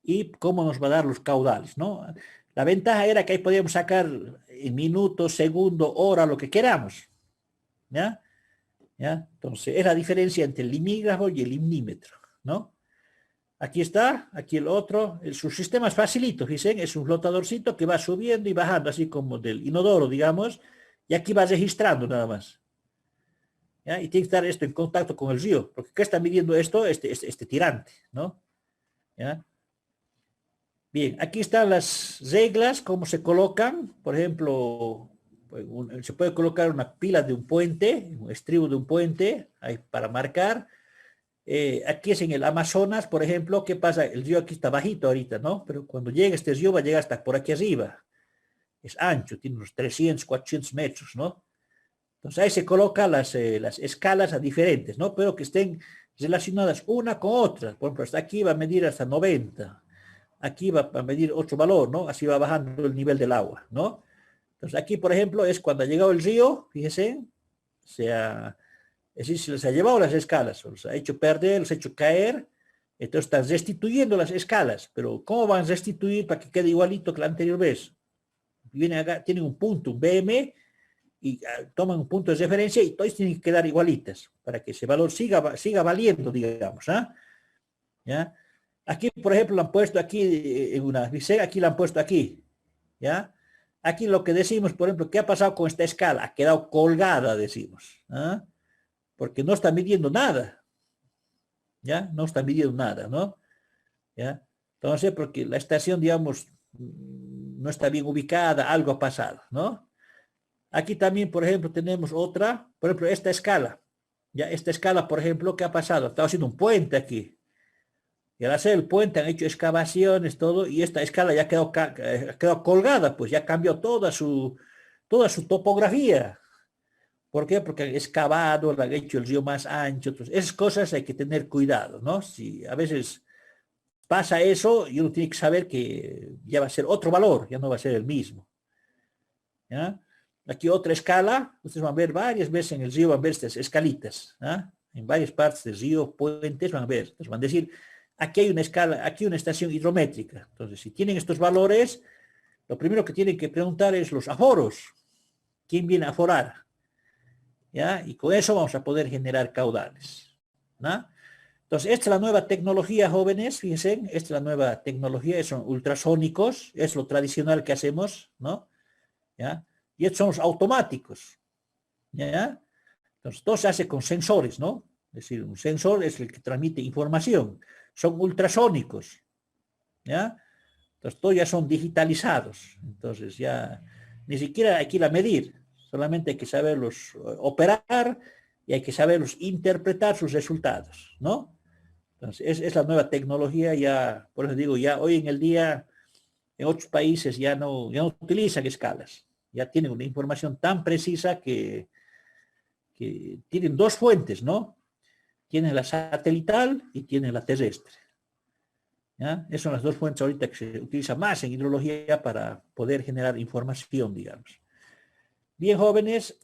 y cómo nos va a dar los caudales, ¿no? La ventaja era que ahí podíamos sacar en minutos, segundo, hora, lo que queramos, ¿ya? ¿Ya? Entonces, es la diferencia entre el limígrafo y el limnímetro, ¿no? Aquí está, aquí el otro, su sistema es facilito, fíjense, es un flotadorcito que va subiendo y bajando, así como del inodoro, digamos, y aquí va registrando nada más. ¿Ya? Y tiene que estar esto en contacto con el río, porque ¿qué está midiendo esto? Este tirante, ¿no? ¿Ya? Bien, aquí están las reglas, cómo se colocan. Por ejemplo, pues, se puede colocar una pila de un puente, un estribo de un puente, ahí para marcar. Aquí es en el Amazonas, por ejemplo, ¿qué pasa? El río aquí está bajito ahorita, ¿no? Pero cuando llegue este río va a llegar hasta por aquí arriba. Es ancho, tiene unos 300, 400 metros, ¿no? Entonces ahí se colocan las escalas a diferentes, ¿no? Pero que estén relacionadas una con otra. Por ejemplo, hasta aquí va a medir hasta 90. Aquí va a medir otro valor, ¿no? Así va bajando el nivel del agua, ¿no? Entonces aquí, por ejemplo, es cuando ha llegado el río, fíjese, es decir, se les ha llevado las escalas, se los ha hecho perder, los ha hecho caer, entonces están restituyendo las escalas, pero ¿cómo van a restituir para que quede igualito que la anterior vez? Vienen acá, tienen un punto, un BM, y toman un punto de referencia y todos tienen que quedar igualitas, para que ese valor siga valiendo, digamos, ¿ah? ¿Ya? Aquí, por ejemplo, lo han puesto aquí en una visera, aquí lo han puesto aquí, ¿ya? Aquí lo que decimos, por ejemplo, ¿qué ha pasado con esta escala? Ha quedado colgada, decimos, ¿ah? Porque no está midiendo nada, ¿ya? No está midiendo nada, ¿no? ¿Ya? Entonces, porque la estación, digamos, no está bien ubicada, algo ha pasado, ¿no? Aquí también, por ejemplo, tenemos otra, por ejemplo, esta escala. Ya esta escala, por ejemplo, ¿qué ha pasado? Estaba haciendo un puente aquí. Y al hacer el puente han hecho excavaciones, todo, y esta escala ya quedó colgada, pues ya cambió toda su topografía. ¿Por qué? Porque han excavado, le han hecho el río más ancho. Entonces, esas cosas hay que tener cuidado, ¿no? Si a veces pasa eso, y uno tiene que saber que ya va a ser otro valor, ya no va a ser el mismo. ¿Ya? Aquí otra escala, ustedes van a ver varias veces en el río, van a ver estas escalitas, ¿ah? En varias partes del río, puentes, van a ver. Entonces van a decir, aquí hay una escala, aquí una estación hidrométrica. Entonces, si tienen estos valores, lo primero que tienen que preguntar es los aforos. ¿Quién viene a aforar? ¿Ya? Y con eso vamos a poder generar caudales, ¿no? Entonces, esta es la nueva tecnología, jóvenes, fíjense, esta es la nueva tecnología, son ultrasónicos, es lo tradicional que hacemos, ¿no? ¿Ya? Y estos son los automáticos, ¿ya? Entonces, todo se hace con sensores, ¿no? Es decir, un sensor es el que transmite información, son ultrasónicos, ¿ya? Entonces, todos ya son digitalizados, entonces ya ni siquiera hay que ir a medir, solamente hay que saberlos operar y hay que saberlos interpretar sus resultados, ¿no? Entonces, es la nueva tecnología, ya, por eso digo, ya hoy en el día, en otros países ya no utilizan escalas, ya tienen una información tan precisa que tienen dos fuentes, ¿no? Tienen la satelital y tienen la terrestre. ¿Ya? Esas son las dos fuentes ahorita que se utilizan más en hidrología para poder generar información, digamos. Bien, jóvenes,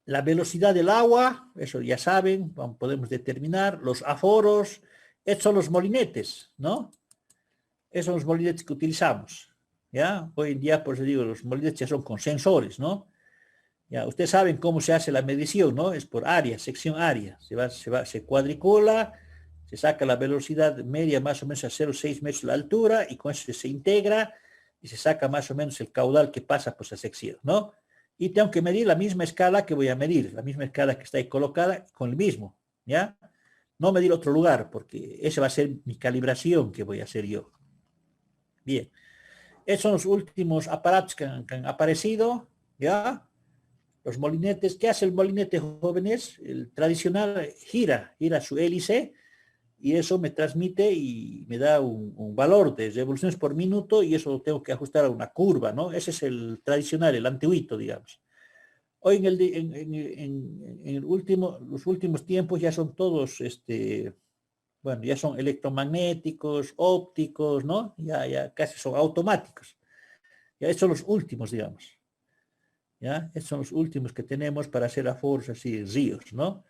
la velocidad del agua, eso ya saben, podemos determinar, los aforos, estos son los molinetes, ¿no? Esos son los molinetes que utilizamos, ¿ya? Hoy en día, por eso digo, los molinetes ya son con sensores, ¿no? Ya, ustedes saben cómo se hace la medición, ¿no? Es por área, sección área. Se cuadricula, se saca la velocidad media más o menos a 0,6 metros de la altura y con eso se integra y se saca más o menos el caudal que pasa por esa sección, ¿no? Y tengo que medir la misma escala que voy a medir, la misma escala que está ahí colocada con el mismo, ¿ya? No medir otro lugar, porque esa va a ser mi calibración que voy a hacer yo. Bien, esos son los últimos aparatos que han aparecido, ¿ya? Los molinetes, ¿qué hace el molinete, jóvenes? El tradicional gira su hélice y eso me transmite y me da un valor de revoluciones por minuto y eso lo tengo que ajustar a una curva, ¿no? Ese es el tradicional, el antiguito, digamos. Hoy en los últimos tiempos ya son todos, bueno, ya son electromagnéticos, ópticos, ¿no? Ya casi son automáticos. Ya estos son los últimos, digamos. ¿Ya? Estos son los últimos que tenemos para hacer aforos así, ríos, ¿no?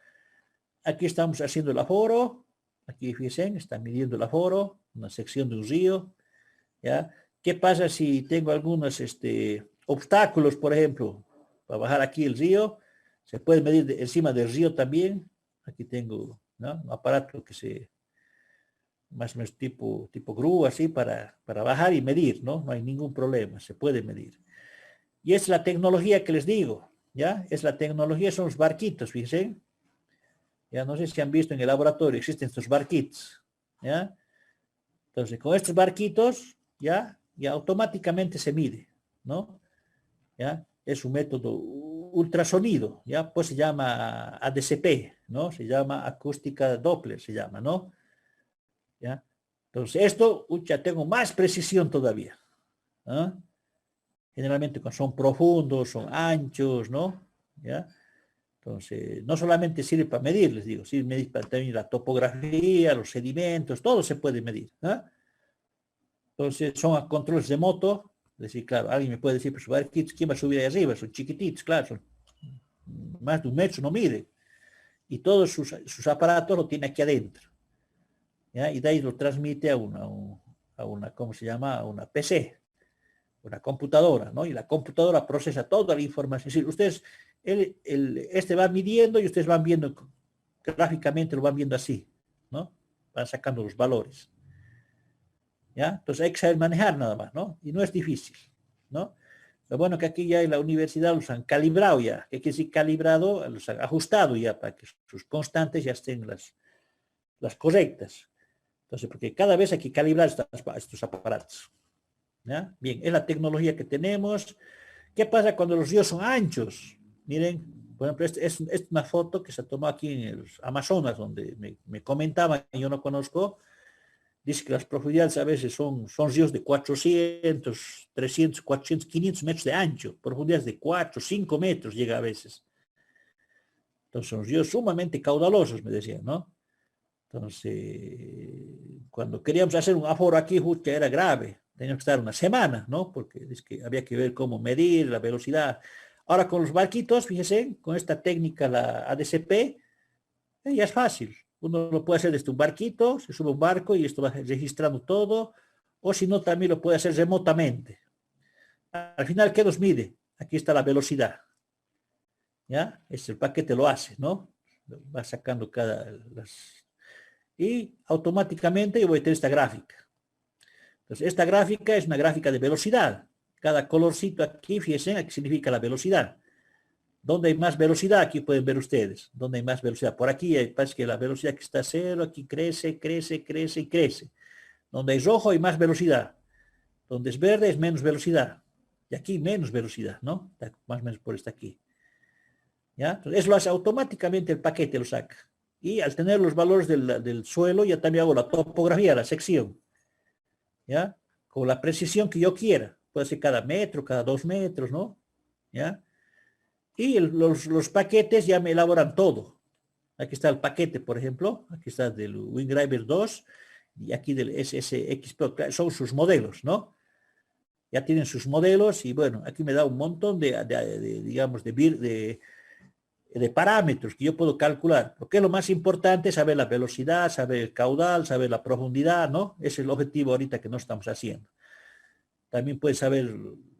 Aquí estamos haciendo el aforo, aquí fíjense, está midiendo el aforo, una sección de un río, ¿ya? ¿Qué pasa si tengo algunos obstáculos, por ejemplo, para bajar aquí el río? Se puede medir encima del río también. Aquí tengo, ¿no? Un aparato que más o menos tipo grúa, así, para bajar y medir, ¿no? No hay ningún problema, se puede medir. Y es la tecnología que les digo, ¿ya? Es la tecnología, son los barquitos, fíjense. Ya no sé si han visto en el laboratorio, existen estos barquitos, ¿ya? Entonces, con estos barquitos, ya automáticamente se mide, ¿no? ¿Ya? Es un método ultrasonido, ¿ya? Pues se llama ADCP, ¿no? Se llama acústica Doppler, se llama, ¿no? ¿Ya? Entonces, esto, ya tengo más precisión todavía, ¿no? Generalmente son profundos, son anchos, ¿no? ¿Ya? Entonces, no solamente sirve para medir, les digo, sirve medir para también la topografía, los sedimentos, todo se puede medir. ¿Eh? Entonces, son a controles de moto, es decir, claro, alguien me puede decir, pues, ¿quién va a subir ahí arriba? Son chiquititos, claro, son más de 1 metro, no mide. Y todos sus aparatos lo tiene aquí adentro. ¿Ya? Y de ahí lo transmite a una, ¿cómo se llama? A una PC, una computadora, ¿no? Y la computadora procesa toda la información. Es decir, ustedes, este va midiendo y ustedes van viendo, gráficamente lo van viendo así, ¿no? Van sacando los valores. ¿Ya? Entonces hay que saber manejar nada más, ¿no? Y no es difícil, ¿no? Lo bueno que aquí ya en la universidad los han calibrado ya, que quiere decir calibrado, los han ajustado ya para que sus constantes ya estén las correctas. Entonces, porque cada vez hay que calibrar estos aparatos. ¿Ya? Bien, es la tecnología que tenemos. ¿Qué pasa cuando los ríos son anchos? Miren, Por ejemplo, es una foto que se tomó aquí en el Amazonas, donde me comentaban, yo no conozco, dice que las profundidades a veces son ríos de 400, 300, 400, 500 metros de ancho, profundidades de 4, 5 metros llega a veces. Entonces son ríos sumamente caudalosos, me decían, ¿no? Entonces, cuando queríamos hacer un aforo aquí, justo era grave. Teníamos que estar una semana, ¿no? Porque es que había que ver cómo medir la velocidad. Ahora con los barquitos, fíjese, con esta técnica, la ADCP, ya es fácil. Uno lo puede hacer desde un barquito, se sube un barco y esto va registrando todo, o si no, también lo puede hacer remotamente. Al final, ¿qué nos mide? Aquí está la velocidad. ¿Ya? El paquete lo hace, ¿no? Va sacando y automáticamente yo voy a tener esta gráfica. Entonces, esta gráfica es una gráfica de velocidad. Cada colorcito aquí, fíjense, aquí significa la velocidad. ¿Dónde hay más velocidad? Aquí pueden ver ustedes. ¿Dónde hay más velocidad? Por aquí parece que la velocidad que está a cero, aquí crece, crece, crece y crece. Donde es rojo hay más velocidad. Donde es verde es menos velocidad. Y aquí menos velocidad, ¿no? Está más o menos por esta aquí. ¿Ya? Entonces, eso lo hace automáticamente el paquete, lo saca. Y al tener los valores del suelo, ya también hago la topografía, la sección. ¿Ya? Con la precisión que yo quiera. Puede ser cada metro, cada 2 metros, ¿no? ¿Ya? Y los paquetes ya me elaboran todo. Aquí está el paquete, por ejemplo. Aquí está del WinDriver 2 y aquí del SSX Pro. Son sus modelos, ¿no? Ya tienen sus modelos y bueno, aquí me da un montón digamos, de parámetros que yo puedo calcular. Porque lo más importante es saber la velocidad, saber el caudal, saber la profundidad, ¿no? Ese es el objetivo ahorita que no estamos haciendo. También puede saber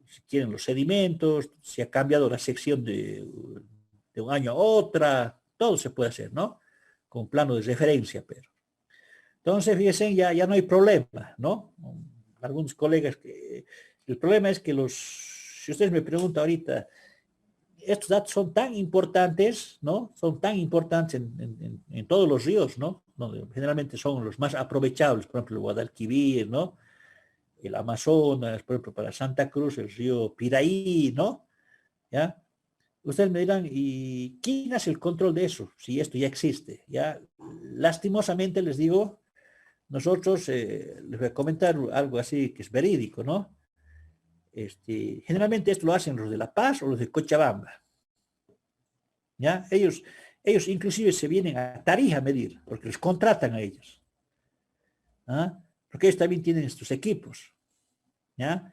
si quieren los sedimentos, si ha cambiado la sección de un año a otra, todo se puede hacer, ¿no? Con plano de referencia, pero. Entonces, fíjense, ya no hay problema, ¿no? Algunos colegas que. El problema es que si ustedes me preguntan ahorita, estos datos son tan importantes, ¿no? Son tan importantes en todos los ríos, ¿no? Generalmente son los más aprovechables, por ejemplo, el Guadalquivir, ¿no? El Amazonas, por ejemplo, para Santa Cruz, el río Piraí, ¿no? ¿Ya? Ustedes me dirán, ¿y quién hace el control de eso? Si esto ya existe, ¿ya? Lastimosamente les digo, nosotros, les voy a comentar algo así que es verídico, ¿no? Generalmente esto lo hacen los de La Paz o los de Cochabamba, ¿ya? Ellos inclusive se vienen a Tarija a medir, porque les contratan a ellos, ¿ah? Porque ellos también tienen estos equipos, ¿ya?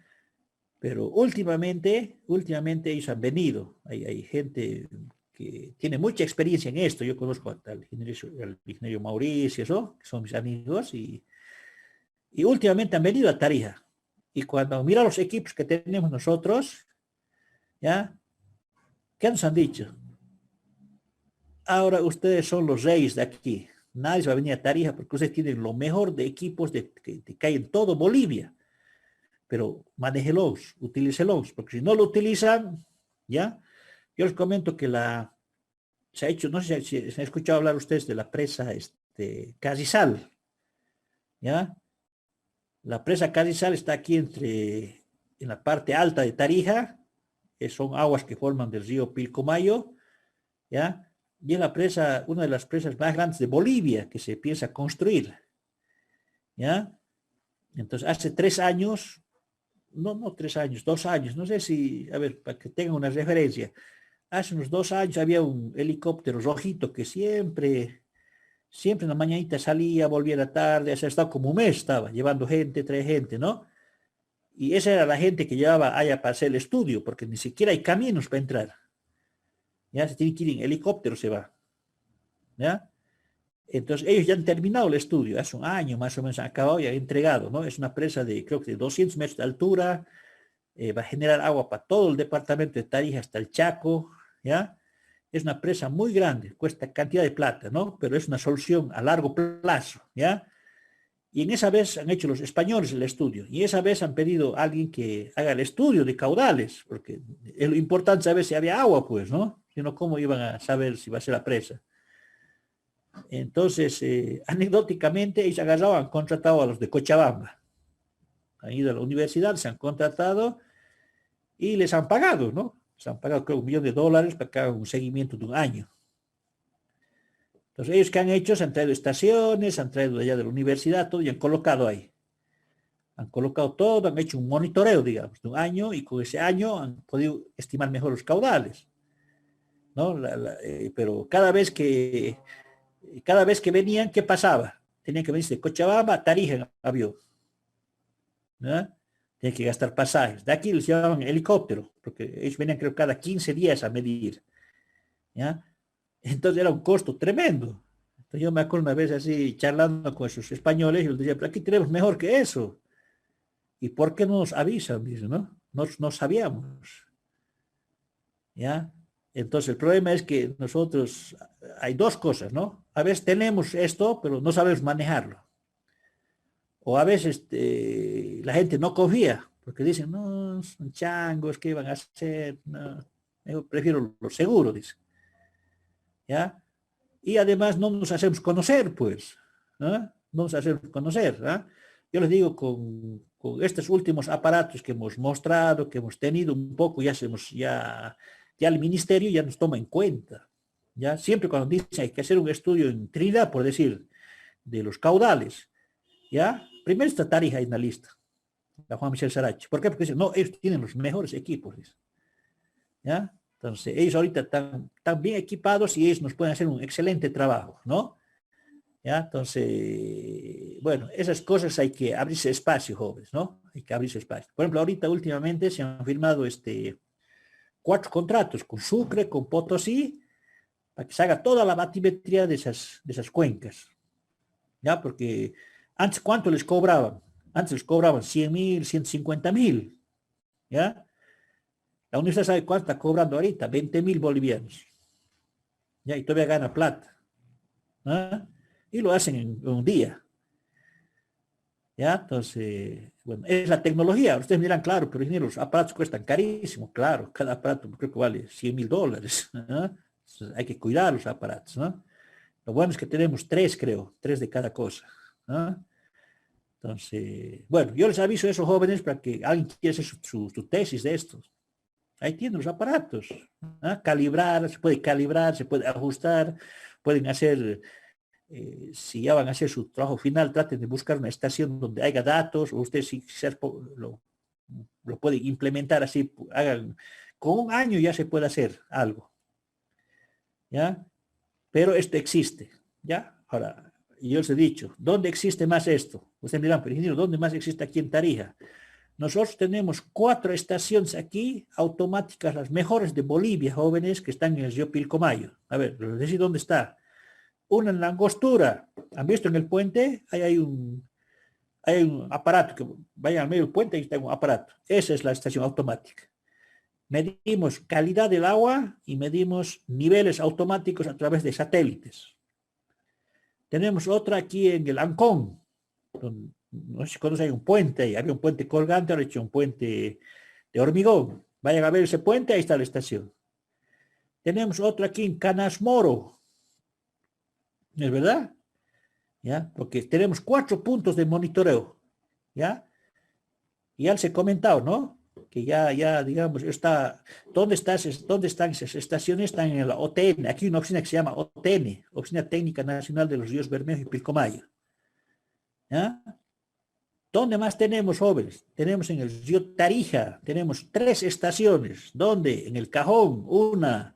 Pero últimamente ellos han venido, hay gente que tiene mucha experiencia en esto, yo conozco al ingeniero Mauricio, ¿no? Que son mis amigos, y últimamente han venido a Tarija, y cuando mira los equipos que tenemos nosotros, ¿ya? ¿Qué nos han dicho? Ahora ustedes son los reyes de aquí, nadie va a venir a Tarija porque ustedes tienen lo mejor de equipos que hay en todo Bolivia. Pero manéjelos, utilícelos, porque si no lo utilizan, ¿ya? Yo les comento que se ha hecho, no sé si se han escuchado hablar ustedes de la presa Cazizal, ¿ya? La presa Cazizal está aquí en la parte alta de Tarija, que son aguas que forman del río Pilcomayo, ¿ya? Y es una de las presas más grandes de Bolivia que se piensa construir, ¿ya? Entonces, hace 3 años, no 3 años, 2 años, no sé si, a ver, para que tengan una referencia, hace unos 2 años había un helicóptero rojito que siempre en la mañanita salía, volvía a la tarde, o estaba como un mes, estaba llevando gente, trae gente, ¿no? Y esa era la gente que llevaba allá para hacer el estudio, porque ni siquiera hay caminos para entrar. Ya se tiene que ir en helicóptero, se va. ¿Ya? Entonces ellos ya han terminado el estudio, hace un año más o menos han acabado y han entregado, ¿no? Es una presa de, creo que de 200 metros de altura, va a generar agua para todo el departamento de Tarija hasta el Chaco, ¿ya? Es una presa muy grande, cuesta cantidad de plata, ¿no? Pero es una solución a largo plazo, ¿ya? Y en esa vez han hecho los españoles el estudio, y esa vez han pedido a alguien que haga el estudio de caudales, porque es lo importante saber si había agua, pues, ¿no? Si no, ¿cómo iban a saber si va a ser la presa? Entonces, anecdóticamente, ellos han contratado a los de Cochabamba. Han ido a la universidad, se han contratado y les han pagado, ¿no? Se han pagado, creo, $1 millón para que hagan un seguimiento de un año. Entonces, ellos que han hecho, se han traído estaciones, han traído de allá de la universidad, todo, y han colocado ahí. Han colocado todo, han hecho un monitoreo, digamos, de un año, y con ese año han podido estimar mejor los caudales, ¿no? Pero cada vez que venían, ¿qué pasaba? Tenían que venirse de Cochabamba a Tarija en avión, ¿no? Tenían que gastar pasajes. De aquí les llevaban helicóptero, porque ellos venían, creo, cada 15 días a medir, ¿ya? Entonces era un costo tremendo. Entonces yo me acuerdo una vez así, charlando con esos españoles, y les decía, pero aquí tenemos mejor que eso. ¿Y por qué no nos avisan? Dicen, ¿no? No sabíamos. ¿Ya? Entonces el problema es que nosotros, hay dos cosas, ¿no? A veces tenemos esto, pero no sabemos manejarlo. O a veces la gente no confía, porque dicen, no, son changos, ¿qué van a hacer? No, yo prefiero lo seguro, dice. ¿Ya? Y además no nos hacemos conocer, pues. ¿No? No nos hacemos conocer. ¿No? Yo les digo, con estos últimos aparatos que hemos mostrado, que hemos tenido un poco, ya el ministerio ya nos toma en cuenta. Ya siempre cuando dice hay que hacer un estudio en Trinidad, por decir, de los caudales, ya, primero está Tarija en la lista, la Juan Michel Sarache. ¿Por qué? Porque dicen, no, ellos tienen los mejores equipos, dice. ¿Ya? Entonces, ellos ahorita están bien equipados y ellos nos pueden hacer un excelente trabajo, ¿no? ¿Ya? Entonces, bueno, esas cosas hay que abrirse espacio, jóvenes, ¿no? Hay que abrirse espacio. Por ejemplo, ahorita últimamente se han firmado 4 contratos con Sucre, con Potosí, para que se haga toda la batimetría de esas cuencas. ¿Ya? Porque antes, ¿cuánto les cobraban? Antes les cobraban 100.000, 150.000. ¿Ya? La universidad sabe cuánto está cobrando ahorita, 20.000 bolivianos. ¿Ya? Y todavía gana plata. ¿Ah? Y lo hacen en un día. ¿Ya? Entonces, bueno, es la tecnología. Ustedes miran, claro, pero ingeniero, los aparatos cuestan carísimo, claro. Cada aparato creo que vale $100.000. ¿Ah? Entonces, hay que cuidar los aparatos, ¿no? Lo bueno es que tenemos 3, creo, 3 de cada cosa. ¿Ah? Entonces, bueno, yo les aviso a esos jóvenes para que alguien quiera hacer su tesis de estos. Ahí tienen los aparatos. ¿Ah? Calibrar, se puede calibrar, se puede ajustar, pueden hacer, si ya van a hacer su trabajo final, traten de buscar una estación donde haya datos, o ustedes si quizás lo pueden implementar así, hagan, con un año ya se puede hacer algo. ¿Ya? Pero esto existe. ¿Ya? Ahora, yo les he dicho, ¿dónde existe más esto? Ustedes dirán, pero ingeniero, ¿dónde más existe aquí en Tarija? Nosotros tenemos 4 estaciones aquí, automáticas, las mejores de Bolivia, jóvenes, que están en el río Pilcomayo. A ver, les decís dónde está. Una en la Angostura. ¿Han visto en el puente? Ahí hay un aparato que vaya al medio del puente y está un aparato. Esa es la estación automática. Medimos calidad del agua y medimos niveles automáticos a través de satélites. Tenemos otra aquí en el Ancón, donde, no sé si conoce, hay un puente ahí, había un puente colgante, ahora he hecho un puente de hormigón. Vayan a ver ese puente, ahí está la estación. Tenemos otra aquí en Canas Moro, ¿es verdad? ¿Ya? Porque tenemos 4 puntos de monitoreo, ¿ya? Y ya les he comentado, ¿no? Que ya, digamos, ¿dónde están esas estaciones? Están en la OTN, aquí hay una oficina que se llama OTN, Oficina Técnica Nacional de los Ríos Bermejo y Pilcomayo. ¿Ya? ¿Dónde más tenemos, jóvenes? Tenemos en el río Tarija, tenemos 3 estaciones. ¿Dónde? En el Cajón, una,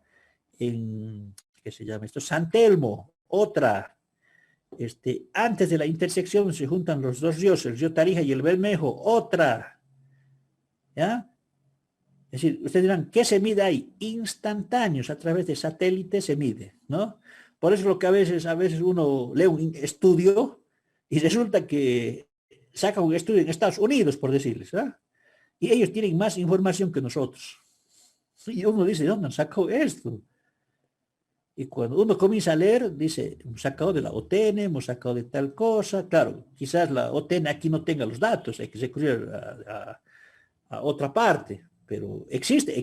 ¿qué se llama esto? San Telmo, otra. Antes de la intersección se juntan los 2 ríos, el río Tarija y el Bermejo, otra. ¿Ya? Es decir, ustedes dirán, ¿qué se mide ahí? Instantáneos, a través de satélites se mide, ¿no? Por eso lo que a veces uno lee un estudio y resulta que saca un estudio en Estados Unidos, por decirles, ¿verdad? Y ellos tienen más información que nosotros. Y uno dice, ¿de dónde han sacado esto? Y cuando uno comienza a leer, dice, hemos sacado de la OTN, hemos sacado de tal cosa. Claro, quizás la OTN aquí no tenga los datos, hay que recurrir a otra parte, pero existe.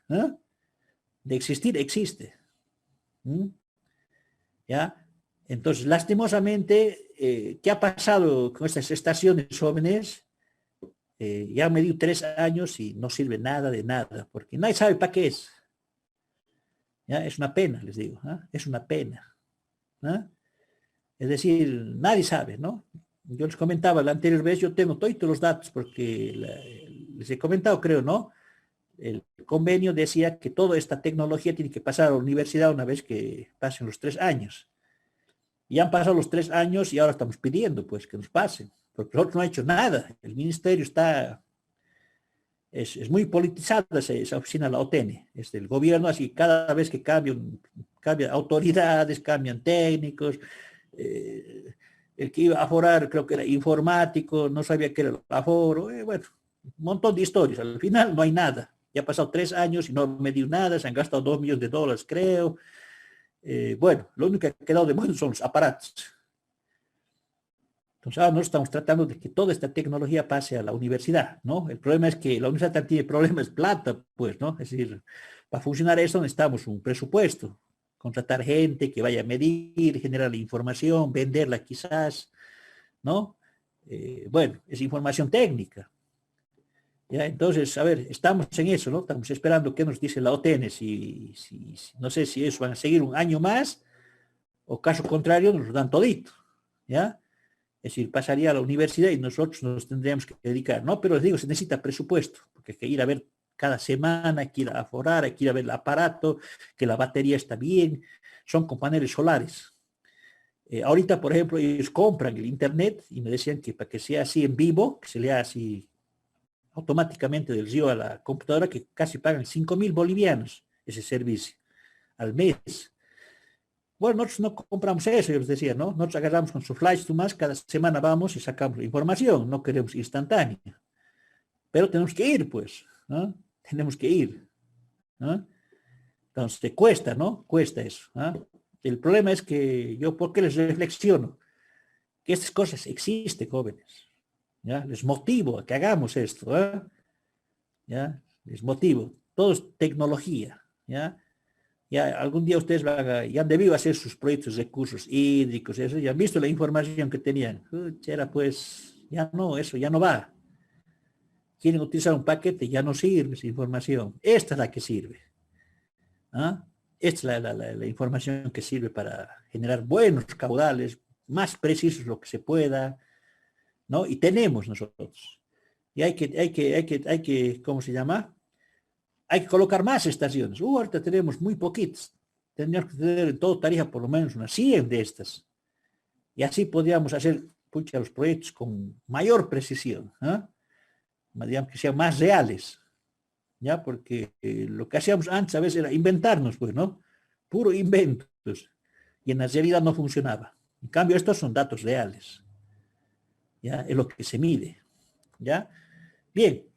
¿Eh? De existir, existe. ¿Mm? ¿Ya? Entonces, lastimosamente, ¿qué ha pasado con estas estaciones jóvenes? ya me dio 3 años y no sirve nada de nada, porque nadie sabe para qué es. ¿Ya? Es una pena, les digo, ¿ah? Es una pena. ¿Ah? Es decir, nadie sabe, ¿no? Yo les comentaba la anterior vez, yo tengo todos los datos, porque les he comentado, creo, ¿no? El convenio decía que toda esta tecnología tiene que pasar a la universidad una vez que pasen los 3 años. Y han pasado los 3 años y ahora estamos pidiendo, pues, que nos pasen, porque nosotros no ha hecho nada. El ministerio es muy politizada esa oficina, la OTN, es del gobierno, así cada vez que cambian autoridades, cambian técnicos, el que iba a aforar creo que era informático, no sabía qué era el aforo, bueno, un montón de historias, al final no hay nada. Ya han pasado 3 años y no me dio nada, se han gastado $2 millones, creo. Bueno, lo único que ha quedado de bueno son los aparatos. Entonces, ahora nosotros estamos tratando de que toda esta tecnología pase a la universidad, ¿no? El problema es que la universidad también tiene problemas de plata, pues, ¿no? Es decir, para funcionar eso necesitamos un presupuesto, contratar gente que vaya a medir, generar la información, venderla quizás, ¿no? Bueno, es información técnica. ¿Ya? Entonces, a ver, estamos en eso, ¿no? Estamos esperando qué nos dice la OTN, no sé si eso van a seguir un año más, o caso contrario, nos lo dan todito, ¿ya? Es decir, pasaría a la universidad y nosotros nos tendríamos que dedicar, ¿no? Pero les digo, se necesita presupuesto, porque hay que ir a ver cada semana, hay que ir a aforar, hay que ir a ver el aparato, que la batería está bien, son con paneles solares. Ahorita, por ejemplo, ellos compran el internet y me decían que para que sea así en vivo, que se lea así automáticamente del río a la computadora, que casi pagan 5.000 bolivianos ese servicio al mes. Bueno, nosotros no compramos eso, yo les decía, ¿no? Nosotros agarramos con su flash to más, cada semana vamos y sacamos la información, no queremos instantánea. Pero tenemos que ir, pues, ¿no? Tenemos que ir, ¿no? Entonces, cuesta, ¿no? Cuesta eso, ¿no? El problema es que yo, ¿por qué les reflexiono? Que estas cosas existen, jóvenes, ¿ya? Les motivo a que hagamos esto, ¿eh? ¿Ya? Les motivo. Todo es tecnología, ¿ya? Ya algún día ustedes ya han debido hacer sus proyectos de recursos hídricos, eso, ya han visto la información que tenían. Era pues, ya no, eso ya no va. Quieren utilizar un paquete, ya no sirve esa información. Esta es la que sirve. ¿Ah? Esta es la información que sirve para generar buenos caudales, más precisos lo que se pueda, ¿no? Y tenemos nosotros. Y hay que, ¿cómo se llama? Hay que colocar más estaciones. Ahorita tenemos muy poquitas. Tendríamos que tener en todo Tarija por lo menos unas 100 de estas. Y así podríamos hacer los proyectos con mayor precisión. ¿Eh? Digamos que sean más reales. ¿Ya? Porque lo que hacíamos antes a veces era inventarnos, pues, ¿no? Puro inventos. Y en la realidad no funcionaba. En cambio, estos son datos reales. ¿Ya? Es lo que se mide. ¿Ya? Bien.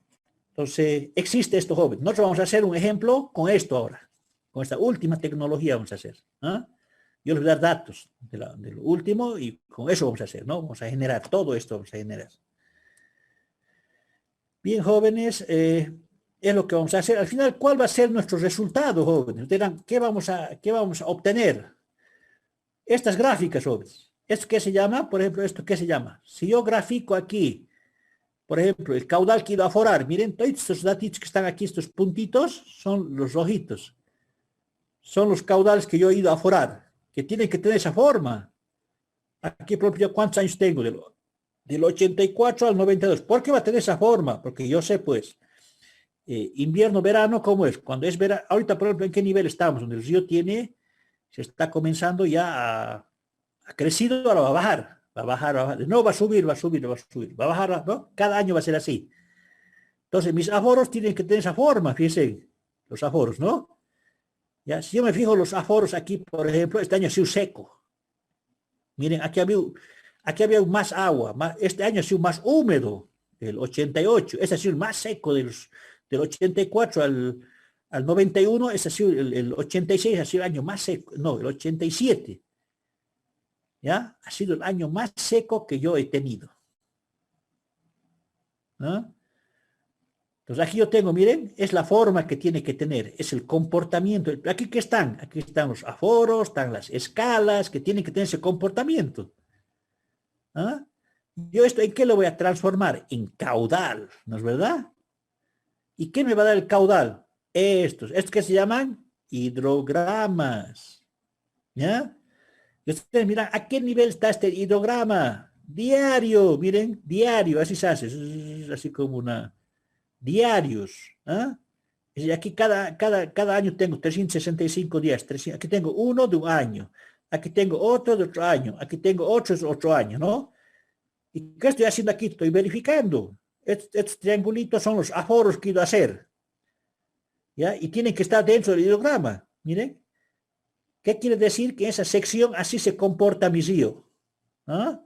Entonces, existe esto, joven. Nosotros vamos a hacer un ejemplo con esto ahora. Con esta última tecnología vamos a hacer. ¿Ah? Yo les voy a dar datos de lo último y con eso vamos a hacer, ¿no? Vamos a generar todo esto, vamos a generar. Bien, jóvenes, es lo que vamos a hacer. Al final, ¿cuál va a ser nuestro resultado, jóvenes? Ustedes dirán, ¿qué vamos a obtener? Estas gráficas, jóvenes. ¿Esto qué se llama? Por ejemplo, ¿esto qué se llama? Si yo grafico aquí, por ejemplo, el caudal que he ido a aforar, miren, todos estos datos que están aquí, estos puntitos, son los rojitos. Son los caudales que yo he ido a aforar, que tienen que tener esa forma. Aquí, por ejemplo, ¿cuántos años tengo? Del 84 al 92. ¿Por qué va a tener esa forma? Porque yo sé, pues, invierno, verano, ¿cómo es? Cuando es verano, ahorita, por ejemplo, ¿en qué nivel estamos? Donde el río se está comenzando ya ha crecido, ahora va a bajar. Va a bajar, va a bajar. No, va a subir, va a subir, va a subir. Va a bajar, ¿no? Cada año va a ser así. Entonces, mis aforos tienen que tener esa forma, fíjense, los aforos, ¿no? Ya, si yo me fijo los aforos aquí, por ejemplo, este año ha sido seco. Miren, aquí había más agua, este año ha sido más húmedo, el 88, ese ha sido el más seco del 84 al 91, ese ha sido el 86, ha sido el año más seco, no, el 87. ¿Ya? Ha sido el año más seco que yo he tenido. ¿No? Entonces aquí yo tengo, miren, es la forma que tiene que tener, es el comportamiento. Aquí que están, aquí están los aforos, están las escalas que tienen que tener ese comportamiento. ¿Ah? Yo esto, ¿en qué lo voy a transformar? En caudal, ¿no es verdad? ¿Y qué me va a dar el caudal? Estos que se llaman hidrogramas, ¿ya? Y ustedes miran, ¿a qué nivel está este hidrograma? Diario, miren, diario, así se hace, así como una, diarios, ¿ah? Y aquí cada año tengo 365 días, aquí tengo uno de un año, aquí tengo otro de otro año, aquí tengo otro de otro año, ¿no? ¿Y qué estoy haciendo aquí? Estoy verificando. Estos triangulitos son los aforos que he ido a hacer, ¿ya? Y tienen que estar dentro del hidrograma, miren. ¿Qué quiere decir? Que en esa sección así se comporta mi río, ¿ah?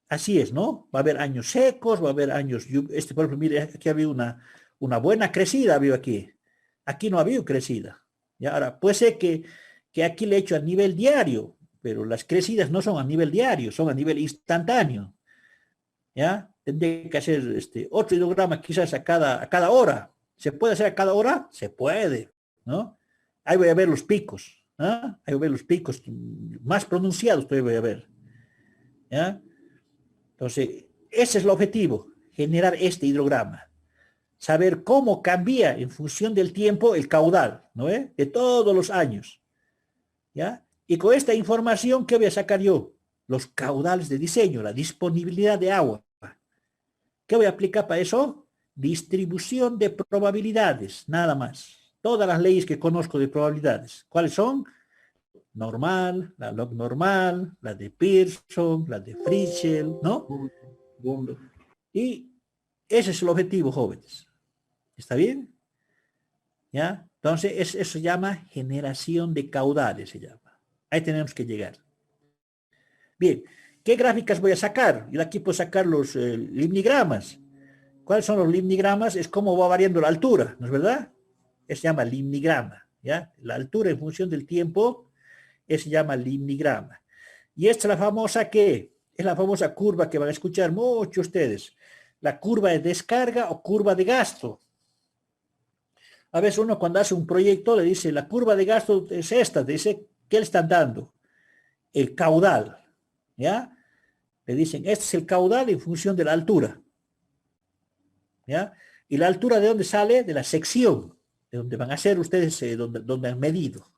Así es, ¿no? Va a haber años secos, va a haber años, por ejemplo, mire, aquí ha habido una buena crecida, había aquí. Aquí no ha habido crecida. Y ahora, puede ser que aquí le he hecho a nivel diario, pero las crecidas no son a nivel diario, son a nivel instantáneo. ¿Ya? Tendría que hacer otro hidrograma quizás a cada hora. ¿Se puede hacer a cada hora? Se puede, ¿no? Ahí voy a ver los picos, ¿ah? Ahí voy a ver los picos más pronunciados, todavía voy a ver, ¿ya? Entonces, ese es el objetivo, generar este hidrograma. Saber cómo cambia en función del tiempo el caudal, ¿no es? De todos los años, ¿ya? Y con esta información, ¿qué voy a sacar yo? Los caudales de diseño, la disponibilidad de agua. ¿Qué voy a aplicar para eso? Distribución de probabilidades, nada más. Todas las leyes que conozco de probabilidades. ¿Cuáles son? Normal, la log normal, la de Pearson, la de Fritzsche, ¿no? Y ese es el objetivo, jóvenes. ¿Está bien? ¿Ya? Entonces, eso se llama generación de caudales, se llama. Ahí tenemos que llegar. Bien, ¿qué gráficas voy a sacar? Yo de aquí puedo sacar los limnigramas. ¿Cuáles son los limnigramas? Es cómo va variando la altura, ¿no es verdad? Eso se llama limnigrama, ¿ya? La altura en función del tiempo, eso se llama limnigrama. Y esta es la famosa, ¿qué? Es la famosa curva que van a escuchar muchos ustedes. La curva de descarga o curva de gasto. A veces uno cuando hace un proyecto le dice, la curva de gasto es esta, dice, ¿qué le están dando? El caudal, ¿ya? Le dicen, este es el caudal en función de la altura, ¿ya? ¿Y la altura de dónde sale? De la sección, de donde van a hacer ustedes, donde han medido.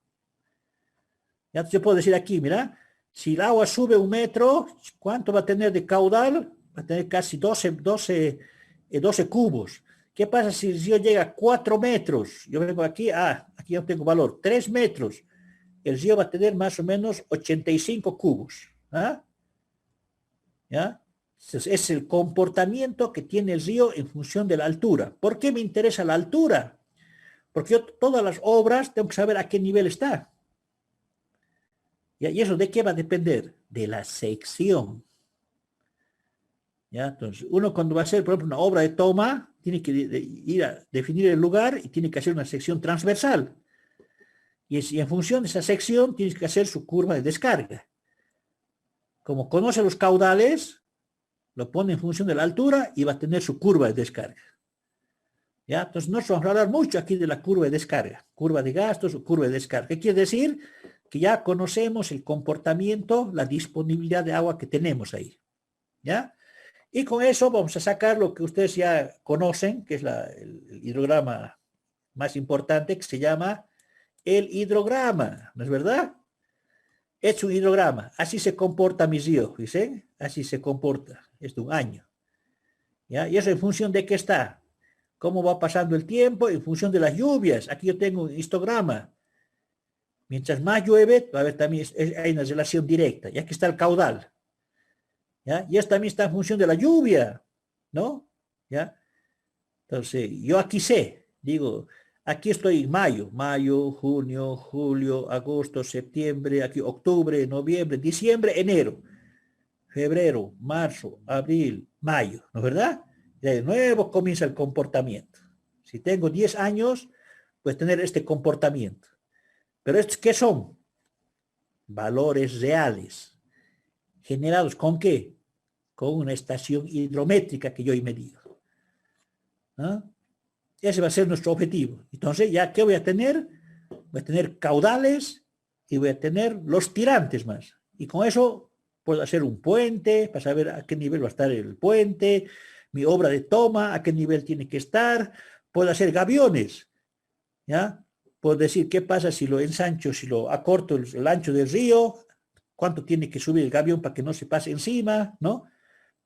¿Ya? Entonces yo puedo decir aquí, mira, si el agua sube 1 metro, ¿cuánto va a tener de caudal? Va a tener casi 12 cubos. ¿Qué pasa si el río llega a 4 metros? Yo vengo aquí, aquí yo tengo valor, 3 metros. El río va a tener más o menos 85 cubos. ¿Ah? ¿Ya? Entonces, es el comportamiento que tiene el río en función de la altura. ¿Por qué me interesa la altura? Porque yo todas las obras tengo que saber a qué nivel está. ¿Ya? ¿Y eso de qué va a depender? De la sección. ¿Ya? Entonces, uno cuando va a hacer, por ejemplo, una obra de toma, tiene que ir a definir el lugar y tiene que hacer una sección transversal. Y en función de esa sección, tienes que hacer su curva de descarga. Como conoce los caudales, lo pone en función de la altura y va a tener su curva de descarga. ¿Ya? Entonces, no vamos a hablar mucho aquí de la curva de descarga, curva de gastos o curva de descarga. ¿Qué quiere decir? Que ya conocemos el comportamiento, la disponibilidad de agua que tenemos ahí. ¿Ya? Y con eso vamos a sacar lo que ustedes ya conocen, que es el hidrograma más importante, que se llama el hidrograma, ¿no es verdad? Es un hidrograma, así se comporta mi río, ¿dicen? Así se comporta, es de un año. ¿Ya? Y eso en función de qué está, cómo va pasando el tiempo, en función de las lluvias. Aquí yo tengo un histograma. Mientras más llueve, va a haber también, hay una relación directa, y aquí está el caudal. ¿Ya? Y esto también está en función de la lluvia, ¿no? ¿Ya? Entonces, yo aquí sé, digo, aquí estoy en mayo, junio, julio, agosto, septiembre, aquí octubre, noviembre, diciembre, enero, febrero, marzo, abril, mayo, ¿no es verdad? Y de nuevo comienza el comportamiento. Si tengo 10 años, pues tener este comportamiento. Pero estos, ¿qué son? Valores reales. ¿Generados con qué? Con una estación hidrométrica que yo he medido. ¿Ah? Ese va a ser nuestro objetivo. Entonces, ¿ya qué voy a tener? Voy a tener caudales y voy a tener los tirantes más. Y con eso Puedo hacer un puente para saber a qué nivel va a estar el puente, mi obra de toma, a qué nivel tiene que estar. Puedo hacer gaviones, ¿ya? Puedo decir qué pasa si lo ensancho, si lo acorto el ancho del río, cuánto tiene que subir el gavión para que no se pase encima, ¿no?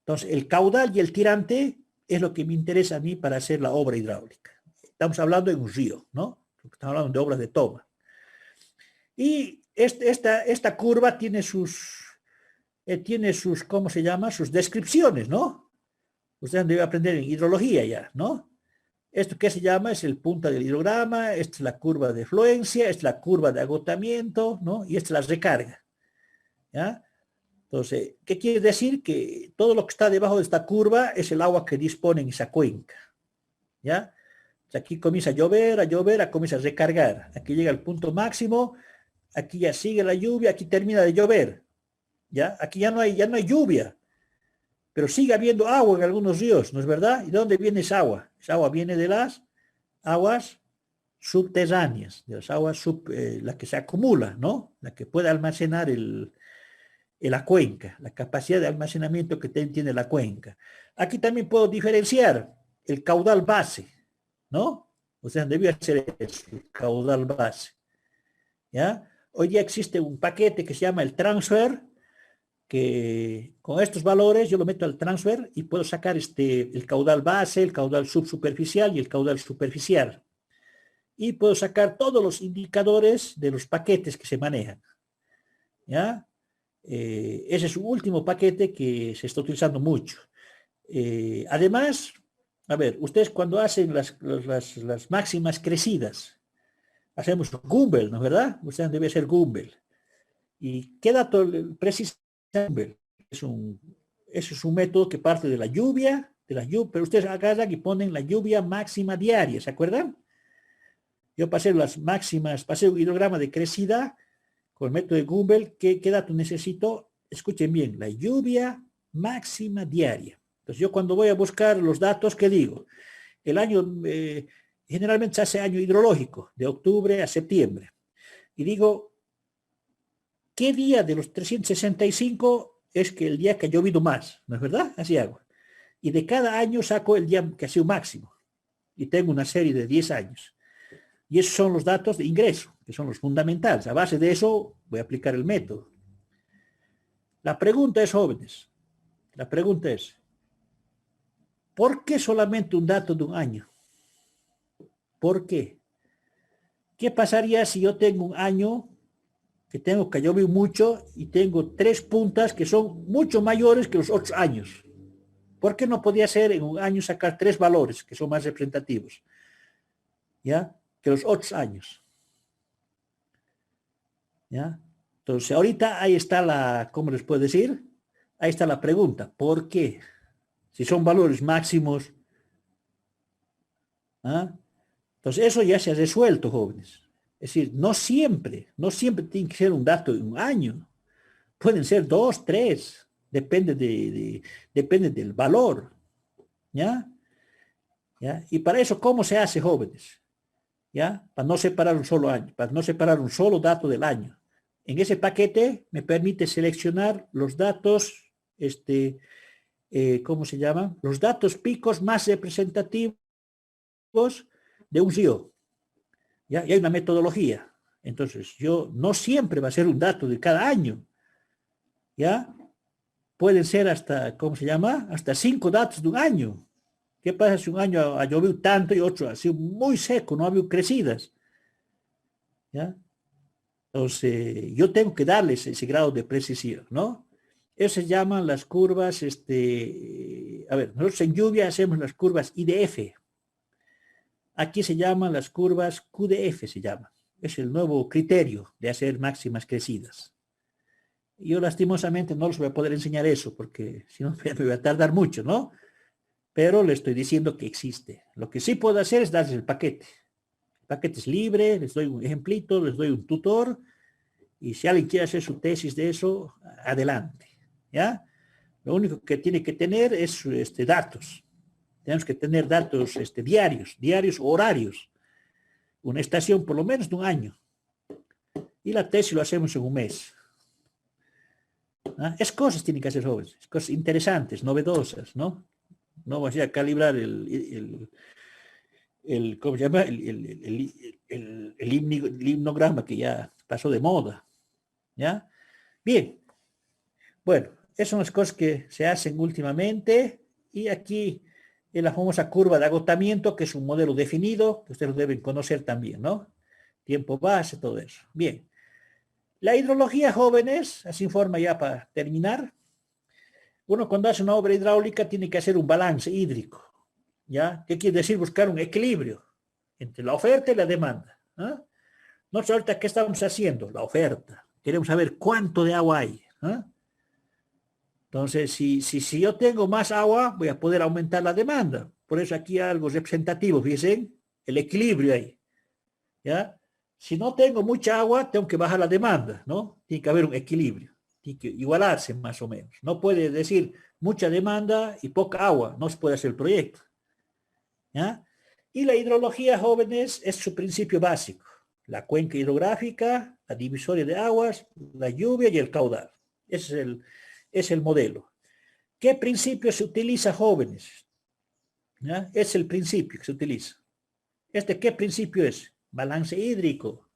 Entonces, el caudal y el tirante es lo que me interesa a mí para hacer la obra hidráulica. Estamos hablando de un río, ¿no? Estamos hablando de obras de toma. Y esta curva tiene sus, ¿cómo se llama? Sus descripciones, ¿no? Ustedes deben aprender en hidrología ya, ¿no? Esto que se llama es el punta del hidrograma, esta es la curva de fluencia, esta es la curva de agotamiento, ¿no? Y esta es la recarga, ¿ya? Entonces, ¿qué quiere decir? Que todo lo que está debajo de esta curva es el agua que dispone en esa cuenca, ¿ya? Entonces, aquí comienza a llover, comienza a recargar. Aquí llega el punto máximo, aquí ya sigue la lluvia, aquí termina de llover, ¿ya? Aquí ya no hay lluvia, pero sigue habiendo agua en algunos ríos, ¿no es verdad? ¿Y de dónde viene esa agua? Esa agua viene de las aguas subterráneas, de las aguas la que se acumula, ¿no? La que puede almacenar la cuenca, la capacidad de almacenamiento que tiene la cuenca. Aquí también puedo diferenciar el caudal base, ¿no? O sea, debía ser eso, el caudal base, ¿ya? Hoy día existe un paquete que se llama el transfer, que con estos valores yo lo meto al transfer y puedo sacar el caudal base, el caudal subsuperficial y el caudal superficial. Y puedo sacar todos los indicadores de los paquetes que se manejan, ¿ya? Ese es un último paquete que se está utilizando mucho. Además, a ver, ustedes cuando hacen las máximas crecidas, hacemos Gumbel, ¿no es verdad? Ustedes debe ser Gumbel. ¿Y qué dato precisa Gumbel? Ese es un método que parte de la lluvia, pero ustedes agarran y ponen la lluvia máxima diaria, ¿se acuerdan? Yo pasé las máximas, pasé un hidrograma de crecida con el método de Gumbel. ¿Qué dato necesito? Escuchen bien, la lluvia máxima diaria. Entonces yo cuando voy a buscar los datos, ¿qué digo? El año, generalmente se hace año hidrológico, de octubre a septiembre. Y digo, ¿qué día de los 365 es que el día que ha llovido más? ¿No es verdad? Así hago. Y de cada año saco el día que ha sido máximo. Y tengo una serie de 10 años. Y esos son los datos de ingreso, que son los fundamentales. A base de eso voy a aplicar el método. La pregunta es, jóvenes, la pregunta es, ¿por qué solamente un dato de un año? ¿Por qué? ¿Qué pasaría si yo tengo un año que tengo que llover mucho y tengo 3 puntas que son mucho mayores que los otros años? ¿Por qué no podía ser en un año sacar 3 valores que son más representativos? ¿Ya? Que los otros años. ¿Ya? Entonces, ahorita ahí está ¿cómo les puedo decir? Ahí está la pregunta, ¿por qué? Si son valores máximos. ¿Ah? Entonces, eso ya se ha resuelto, jóvenes. Es decir, no siempre tiene que ser un dato de un año. Pueden ser 2, 3, depende del valor. ¿Ya? ¿Ya? Y para eso, ¿cómo se hace, jóvenes? ¿Ya? Para no separar un solo año, para no separar un solo dato del año. En ese paquete me permite seleccionar los datos, ¿cómo se llama? Los datos picos más representativos de un río. ¿Ya? Y hay una metodología. Entonces, yo no siempre va a ser un dato de cada año. ¿Ya? Pueden ser hasta, ¿cómo se llama? Hasta 5 datos de un año. ¿Qué pasa si un año ha llovido tanto y otro ha sido muy seco, no ha habido crecidas? ¿Ya? Entonces, yo tengo que darles ese grado de precisión, ¿no? Eso se llaman las curvas, a ver, nosotros en lluvia hacemos las curvas IDF. Aquí se llaman las curvas QDF, se llama. Es el nuevo criterio de hacer máximas crecidas. Yo lastimosamente no les voy a poder enseñar eso, porque si no me voy a tardar mucho, ¿no? Pero le estoy diciendo que existe. Lo que sí puedo hacer es darles el paquete. El paquete es libre, les doy un ejemplito, les doy un tutor, y si alguien quiere hacer su tesis de eso, adelante, ¿ya? Lo único que tiene que tener es datos. Tenemos que tener datos diarios, horarios. Una estación por lo menos de un año. Y la tesis lo hacemos en un mes. ¿Ah? Es cosas tienen que hacer jóvenes, es cosas interesantes, novedosas, ¿no? No vamos a ir a calibrar ¿cómo se llama? El himnograma que ya pasó de moda, ¿ya? Bien, bueno, esas son las cosas que se hacen últimamente y aquí es la famosa curva de agotamiento, que es un modelo definido, que ustedes lo deben conocer también, ¿no? Tiempo base, todo eso. Bien, la hidrología, jóvenes, así informa ya para terminar. Uno cuando hace una obra hidráulica tiene que hacer un balance hídrico, ¿ya? ¿Qué quiere decir? Buscar un equilibrio entre la oferta y la demanda. ¿Ah? Nosotros ahorita, ¿qué estamos haciendo? La oferta. Queremos saber cuánto de agua hay. ¿Ah? Entonces, si yo tengo más agua, voy a poder aumentar la demanda. Por eso aquí hay algo representativo, fíjense, el equilibrio ahí. ¿Ya? Si no tengo mucha agua, tengo que bajar la demanda, ¿no? Tiene que haber un equilibrio, tiene que igualarse más o menos. No puede decir mucha demanda y poca agua, no se puede hacer el proyecto. ¿Ya? Y la hidrología, jóvenes, es su principio básico. La cuenca hidrográfica, la divisoria de aguas, la lluvia y el caudal. Es el modelo. ¿Qué principio se utiliza, jóvenes? ¿Ya? Es el principio que se utiliza. ¿Qué principio es? Balance hídrico.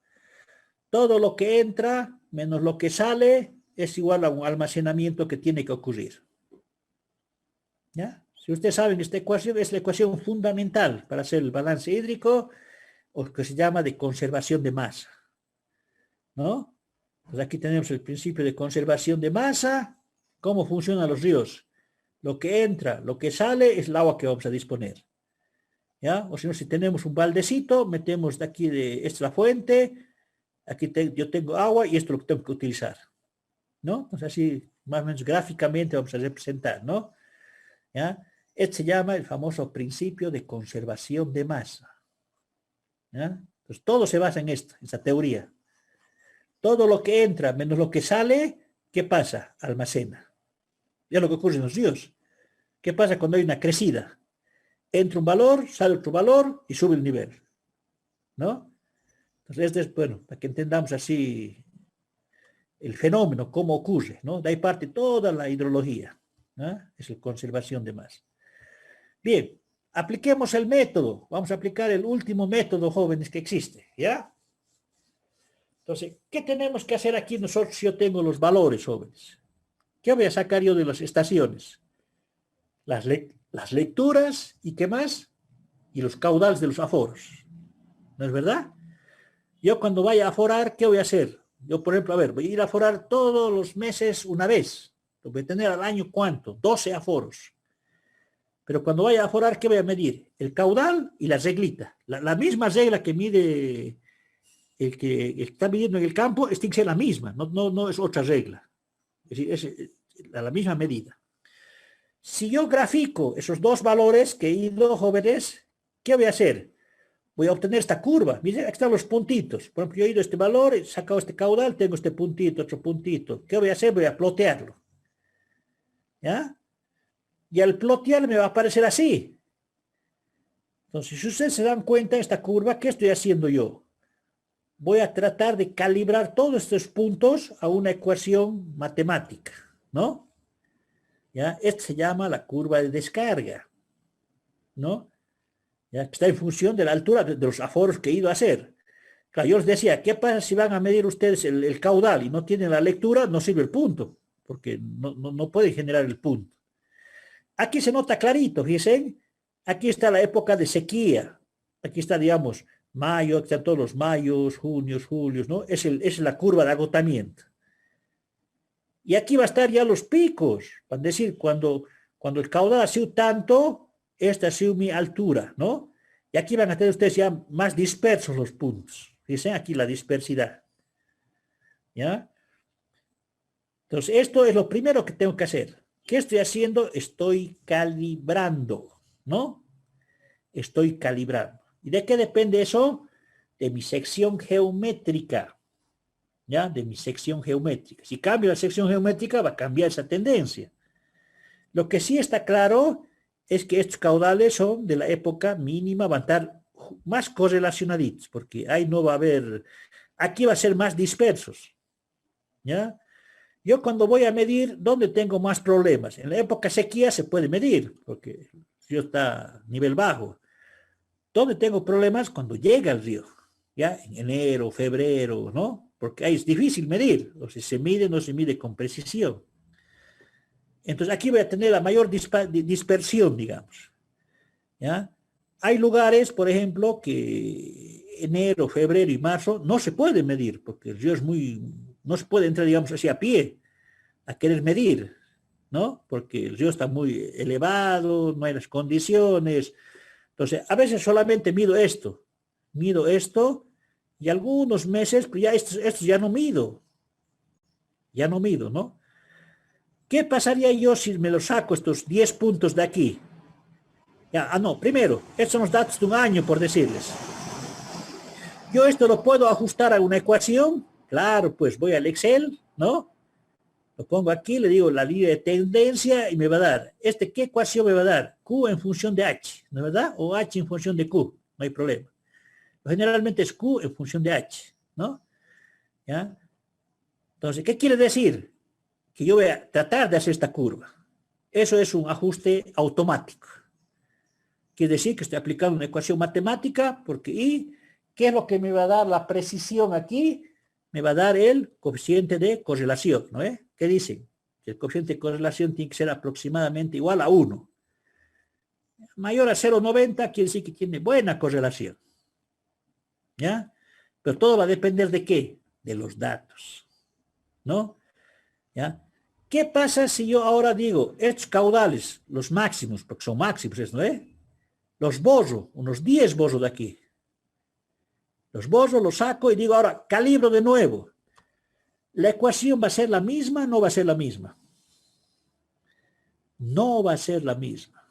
Todo lo que entra menos lo que sale es igual a un almacenamiento que tiene que ocurrir. ¿Ya? Si ustedes saben, esta ecuación es la ecuación fundamental para hacer el balance hídrico, o que se llama de conservación de masa. ¿No? Pues aquí tenemos el principio de conservación de masa. ¿Cómo funcionan los ríos? Lo que entra, lo que sale es el agua que vamos a disponer. ¿Ya? O si no, si tenemos un baldecito, metemos de aquí, esta es la fuente, aquí yo tengo agua y esto es lo que tengo que utilizar. ¿No? Entonces así, más o menos gráficamente vamos a representar, ¿no? ¿Ya? Este se llama el famoso principio de conservación de masa. ¿Ya? Entonces todo se basa en esta teoría. Todo lo que entra menos lo que sale, ¿qué pasa? Almacena. Ya lo que ocurre en los ríos. ¿Qué pasa cuando hay una crecida? Entra un valor, sale otro valor y sube el nivel. ¿No? Entonces, este es, bueno, para que entendamos así el fenómeno, cómo ocurre, ¿no? De ahí parte toda la hidrología, ¿no? Es la conservación de masa. Bien, apliquemos el método. Vamos a aplicar el último método, jóvenes, que existe, ¿ya? Entonces, ¿qué tenemos que hacer aquí nosotros si yo tengo los valores, jóvenes? ¿Qué voy a sacar yo de las estaciones? Las lecturas y qué más, y los caudales de los aforos. ¿No es verdad? Yo cuando vaya a aforar, ¿qué voy a hacer? Yo, por ejemplo, a ver, voy a ir a aforar todos los meses una vez. Voy a tener al año, ¿cuánto? 12 aforos. Pero cuando vaya a aforar, ¿qué voy a medir? El caudal y la reglita. La misma regla que mide el que está midiendo en el campo, tiene que ser la misma, no es otra regla. Es decir, es la misma medida. Si yo grafico esos dos valores que he ido, jóvenes, ¿qué voy a hacer? Voy a obtener esta curva. Miren, aquí están los puntitos. Por ejemplo, yo he ido este valor, he sacado este caudal, tengo este puntito, otro puntito. ¿Qué voy a hacer? Voy a plotearlo. ¿Ya? Y al plotear me va a aparecer así. Entonces, si ustedes se dan cuenta de esta curva, ¿qué estoy haciendo yo? Voy a tratar de calibrar todos estos puntos a una ecuación matemática, ¿no? ¿Ya? Esto se llama la curva de descarga, ¿no? ¿Ya? Está en función de la altura de los aforos que he ido a hacer. Claro, yo les decía, ¿qué pasa si van a medir ustedes el caudal y no tienen la lectura? No sirve el punto, porque no pueden generar el punto. Aquí se nota clarito, fíjense, aquí está la época de sequía, aquí está, digamos, mayo, aquí están todos los mayos, junios, julios, ¿no? Es la curva de agotamiento. Y aquí va a estar ya los picos, es decir, cuando el caudal ha sido tanto, esta ha sido mi altura, ¿no? Y aquí van a tener ustedes ya más dispersos los puntos. Fíjense aquí la dispersidad. ¿Ya? Entonces, esto es lo primero que tengo que hacer. ¿Qué estoy haciendo? Estoy calibrando, ¿no? Estoy calibrando. ¿Y de qué depende eso? De mi sección geométrica. ¿Ya? De mi sección geométrica. Si cambio la sección geométrica, va a cambiar esa tendencia. Lo que sí está claro es que estos caudales son de la época mínima, van a estar más correlacionaditos, porque ahí no va a haber, aquí va a ser más dispersos, ¿ya? Yo cuando voy a medir, ¿dónde tengo más problemas? En la época sequía se puede medir, porque el río está a nivel bajo. ¿Dónde tengo problemas? Cuando llega el río, ya en enero, febrero, ¿no? Porque ahí es difícil medir, o si se mide, no se mide con precisión. Entonces aquí voy a tener la mayor dispersión, digamos, ¿ya? Hay lugares, por ejemplo, que enero, febrero y marzo no se puede medir, porque el río es muy, no se puede entrar, digamos, así a pie, a querer medir, ¿no? Porque el río está muy elevado, no hay las condiciones. Entonces, a veces solamente mido esto, y algunos meses, pues ya esto ya no mido, ¿no? ¿Qué pasaría yo si me lo saco estos 10 puntos de aquí? Ya, no, primero, estos son los datos de un año, por decirles. Yo esto lo puedo ajustar a una ecuación, claro, pues voy al Excel, ¿no? Lo pongo aquí, le digo la línea de tendencia y me va a dar, ¿qué ecuación me va a dar? Q en función de H, ¿no es verdad? O H en función de Q, no hay problema. Generalmente es Q en función de H, ¿no? ¿Ya? Entonces, ¿qué quiere decir? Que yo voy a tratar de hacer esta curva. Eso es un ajuste automático. Quiere decir que estoy aplicando una ecuación matemática, porque ¿y qué es lo que me va a dar la precisión aquí? Me va a dar el coeficiente de correlación, ¿no es? ¿Qué dicen? Que el coeficiente de correlación tiene que ser aproximadamente igual a 1. Mayor a 0,90 quiere decir que tiene buena correlación. ¿Ya? Pero todo va a depender de qué? De los datos, ¿no? ¿Ya? ¿Qué pasa si yo ahora digo, estos caudales, los máximos, porque son máximos, ¿no es? Los borro, unos 10 borro de aquí. Los borro, los saco y digo ahora, calibro de nuevo. ¿La ecuación va a ser la misma? No va a ser la misma. No va a ser la misma.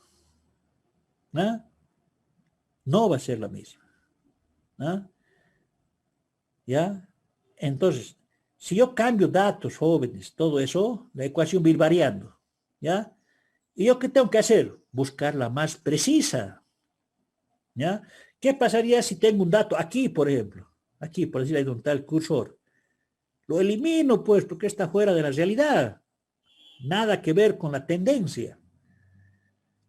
¿No? No va a ser la misma. ¿No? ¿Ya? Entonces, si yo cambio datos jóvenes, todo eso, la ecuación va a ir variando. ¿Ya? ¿Y yo qué tengo que hacer? Buscar la más precisa. ¿Ya? ¿Qué pasaría si tengo un dato aquí, por ejemplo? Aquí, por decir, ahí donde está el cursor. Lo elimino, pues, porque está fuera de la realidad. Nada que ver con la tendencia.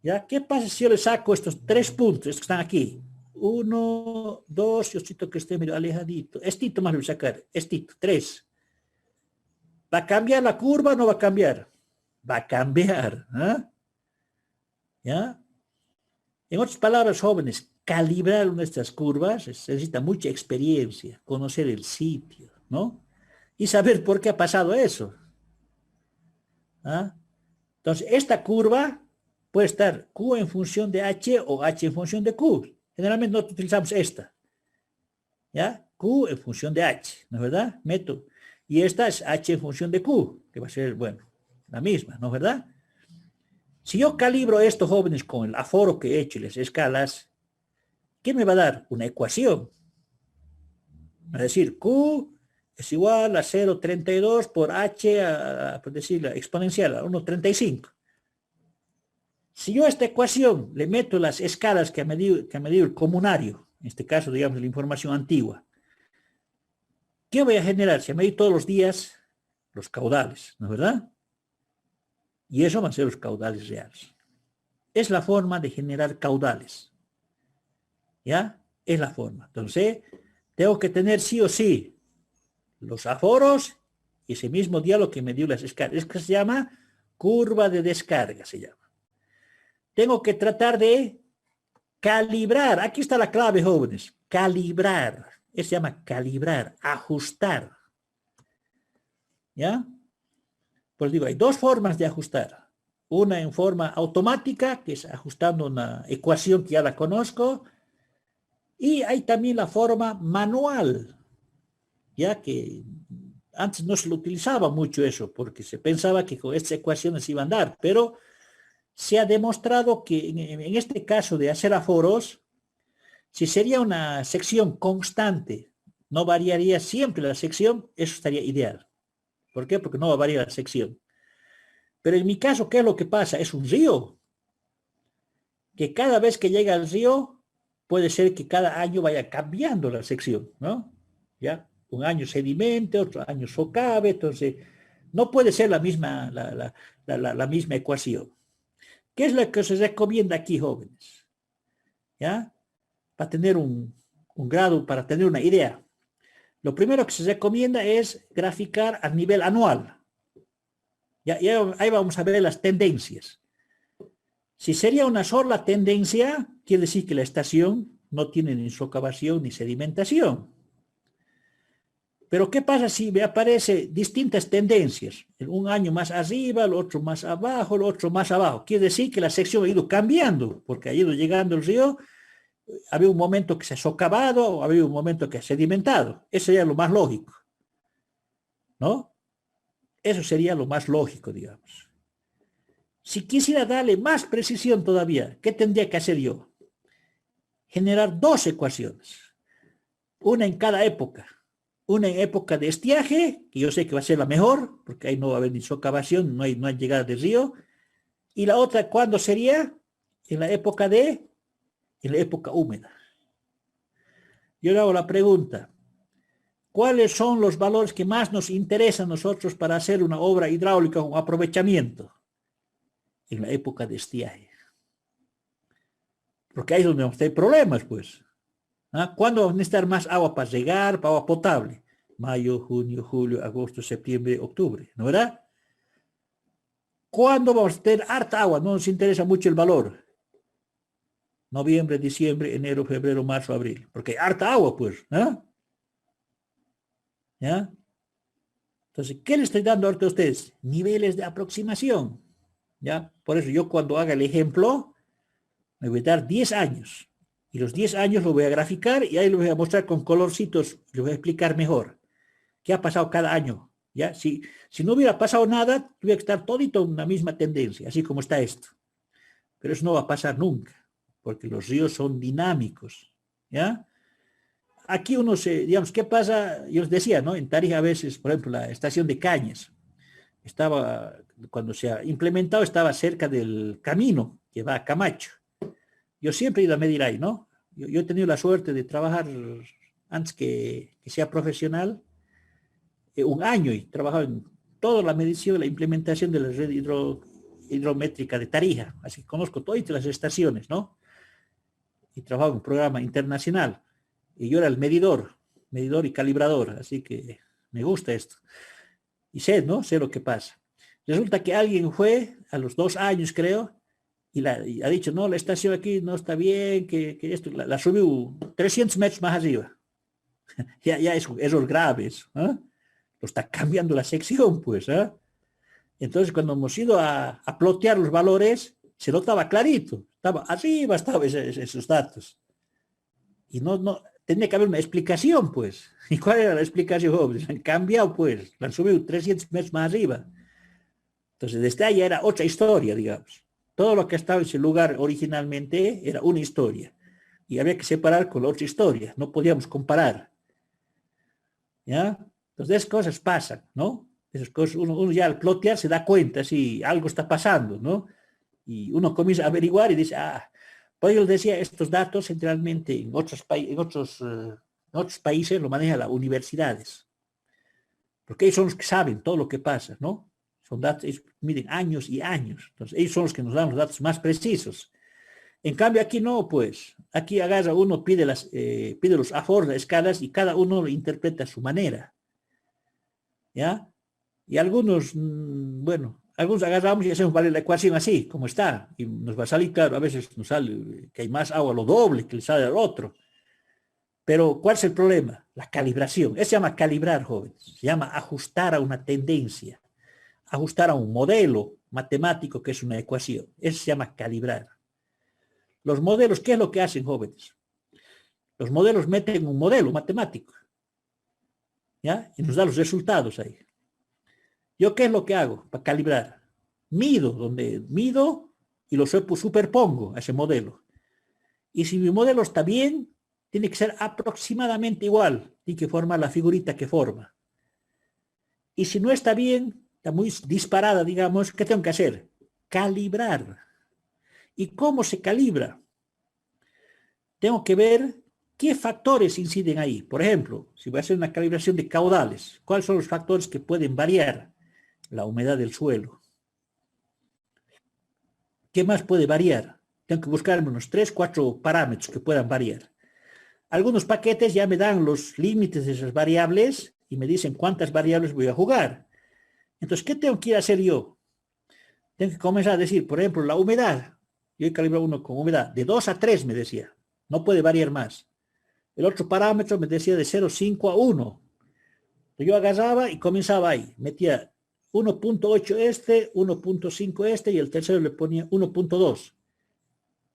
¿Ya? ¿Qué pasa si yo le saco estos 3 puntos, estos que están aquí? 1, 2, yo siento que esté medio alejadito. Estito más lo voy a sacar. Estito, 3. ¿Va a cambiar la curva o no va a cambiar? Va a cambiar. ¿Eh? ¿Ya? En otras palabras, jóvenes, calibrar nuestras curvas se necesita mucha experiencia, conocer el sitio, ¿no? Y saber por qué ha pasado eso. ¿Ah? Entonces, esta curva puede estar Q en función de H o H en función de Q. Generalmente nosotros utilizamos esta. ¿Ya? Q en función de H, ¿no es verdad? Meto. Y esta es H en función de Q, que va a ser, bueno, la misma, ¿no es verdad? Si yo calibro esto, jóvenes, con el aforo que he hecho y las escalas, ¿qué me va a dar? Una ecuación. Va a decir, Q es igual a 0,32 por H, por decir, exponencial, a 1,35. Si yo a esta ecuación le meto las escalas que ha medido el comunario, en este caso, digamos, la información antigua, ¿qué voy a generar? Se medir todos los días los caudales, ¿no es verdad? Y eso van a ser los caudales reales. Es la forma de generar caudales. ¿Ya? Es la forma. Entonces, tengo que tener sí o sí los aforos y ese mismo día lo que me dio las descargas. Es que se llama curva de descarga, se llama. Tengo que tratar de calibrar. Aquí está la clave, jóvenes. Calibrar. Eso se llama calibrar, ajustar. ¿Ya? Pues digo, hay dos formas de ajustar. Una en forma automática, que es ajustando una ecuación que ya la conozco, y hay también la forma manual, ya que antes no se lo utilizaba mucho eso, porque se pensaba que con estas ecuaciones iban a andar, pero se ha demostrado que en este caso de hacer aforos, si sería una sección constante, no variaría siempre la sección, eso estaría ideal. ¿Por qué? Porque no va a variar la sección. Pero en mi caso, ¿qué es lo que pasa? Es un río. Que cada vez que llega al río, puede ser que cada año vaya cambiando la sección, ¿no? ¿Ya? Un año sedimente, otro año socave, entonces No puede ser la misma ecuación. ¿Qué es lo que se recomienda aquí, jóvenes? ¿Ya? Para tener un grado, para tener una idea. Lo primero que se recomienda es graficar a nivel anual. Ahí vamos a ver las tendencias. Si sería una sola tendencia, quiere decir que la estación no tiene ni socavación ni sedimentación. Pero ¿qué pasa si me aparecen distintas tendencias? Un año más arriba, el otro más abajo, el otro más abajo. Quiere decir que la sección ha ido cambiando, porque ha ido llegando el río, había un momento que se ha socavado, había un momento que ha sedimentado. Eso sería lo más lógico, ¿no? Eso sería lo más lógico, digamos. Si quisiera darle más precisión todavía, ¿qué tendría que hacer yo? Generar dos ecuaciones, una en cada época. Una en época de estiaje, que yo sé que va a ser la mejor, porque ahí no va a haber ni socavación, no hay llegada de río. Y la otra, ¿cuándo sería? En la época húmeda. Yo le hago la pregunta, ¿cuáles son los valores que más nos interesan a nosotros para hacer una obra hidráulica con aprovechamiento? En la época de estiaje. Porque ahí es donde vamos a tener problemas, pues. ¿Ah? ¿Cuándo vamos a necesitar más agua para regar, para agua potable? Mayo, junio, julio, agosto, septiembre, octubre, ¿no verdad? ¿Cuándo vamos a tener harta agua? No nos interesa mucho el valor. Noviembre, diciembre, enero, febrero, marzo, abril. Porque hay harta agua, pues. ¿Ah? ¿Ya? Entonces, ¿qué le estoy dando ahorita a ustedes? Niveles de aproximación. ¿Ya? Por eso yo cuando haga el ejemplo, me voy a dar 10 años. Y los 10 años lo voy a graficar y ahí lo voy a mostrar con colorcitos. Lo voy a explicar mejor. ¿Qué ha pasado cada año? ¿Ya? Si no hubiera pasado nada, tuviera que estar todito en la misma tendencia, así como está esto. Pero eso no va a pasar nunca, porque los ríos son dinámicos. ¿Ya? Aquí digamos, ¿qué pasa? Yo les decía, ¿no? En Tarija a veces, por ejemplo, la estación de Cañas, cuando se ha implementado, estaba cerca del camino que va a Camacho. Yo siempre he ido a medir ahí, ¿no? Yo he tenido la suerte de trabajar antes que sea profesional, un año, y trabajado en toda la medición, la implementación de la red hidrométrica de Tarija. Así que conozco todas las estaciones, ¿no? Y trabajo en un programa internacional. Y yo era el medidor y calibrador, así que me gusta esto. Y sé, ¿no? Sé lo que pasa. Resulta que alguien fue a los 2 años, creo, y ha dicho, no, la estación aquí no está bien, que esto, la subió 300 metros más arriba. ya es error grave eso, ¿eh? Lo está cambiando la sección, pues, ¿eh? Entonces, cuando hemos ido a plotear los valores, se notaba clarito, estaba arriba, estaban esos datos. Y no, tenía que haber una explicación, pues. ¿Y cuál era la explicación? Pues, han cambiado, pues, la han subido 300 metros más arriba. Entonces, desde ahí era otra historia, digamos. Todo lo que estaba en ese lugar originalmente era una historia. Y había que separar con la otra historia. No podíamos comparar. ¿Ya? Entonces, esas cosas pasan, ¿no? Esas cosas, uno ya al plotear se da cuenta si algo está pasando, ¿no? Y uno comienza a averiguar y dice, pues yo les decía, estos datos generalmente en otros países lo manejan las universidades. Porque ellos son los que saben todo lo que pasa, ¿no? Son datos, ellos miden años y años. Entonces, ellos son los que nos dan los datos más precisos. En cambio, aquí no, pues. Aquí agarra uno, pide los aforos, las escalas, y cada uno lo interpreta a su manera. ¿Ya? Y algunos, bueno, algunos agarramos y hacemos valer la ecuación así, como está. Y nos va a salir, claro, a veces nos sale que hay más agua, lo doble que le sale al otro. Pero, ¿cuál es el problema? La calibración. Eso se llama calibrar, jóvenes. Se llama ajustar a una tendencia, ajustar a un modelo matemático que es una ecuación. Eso se llama calibrar. Los modelos, ¿qué es lo que hacen, jóvenes? Los modelos meten un modelo matemático, ¿ya? Y nos da los resultados ahí. ¿Yo qué es lo que hago para calibrar? Mido y lo superpongo a ese modelo. Y si mi modelo está bien, tiene que ser aproximadamente igual, tiene que formar la figurita que forma. Y si no está bien, está muy disparada, digamos, ¿qué tengo que hacer? Calibrar. ¿Y cómo se calibra? Tengo que ver qué factores inciden ahí. Por ejemplo, si voy a hacer una calibración de caudales, ¿cuáles son los factores que pueden variar? la humedad del suelo. ¿Qué más puede variar? Tengo que buscarme unos 3, 4 parámetros que puedan variar. Algunos paquetes ya me dan los límites de esas variables y me dicen cuántas variables voy a jugar. Entonces, ¿qué tengo que ir a hacer yo? Tengo que comenzar a decir, por ejemplo, la humedad. Yo he calibrado uno con humedad de 2 a 3, me decía. No puede variar más. El otro parámetro me decía de 0,5 a 1. Yo agarraba y comenzaba ahí. Metía 1.8 este, 1.5 este y el tercero le ponía 1.2.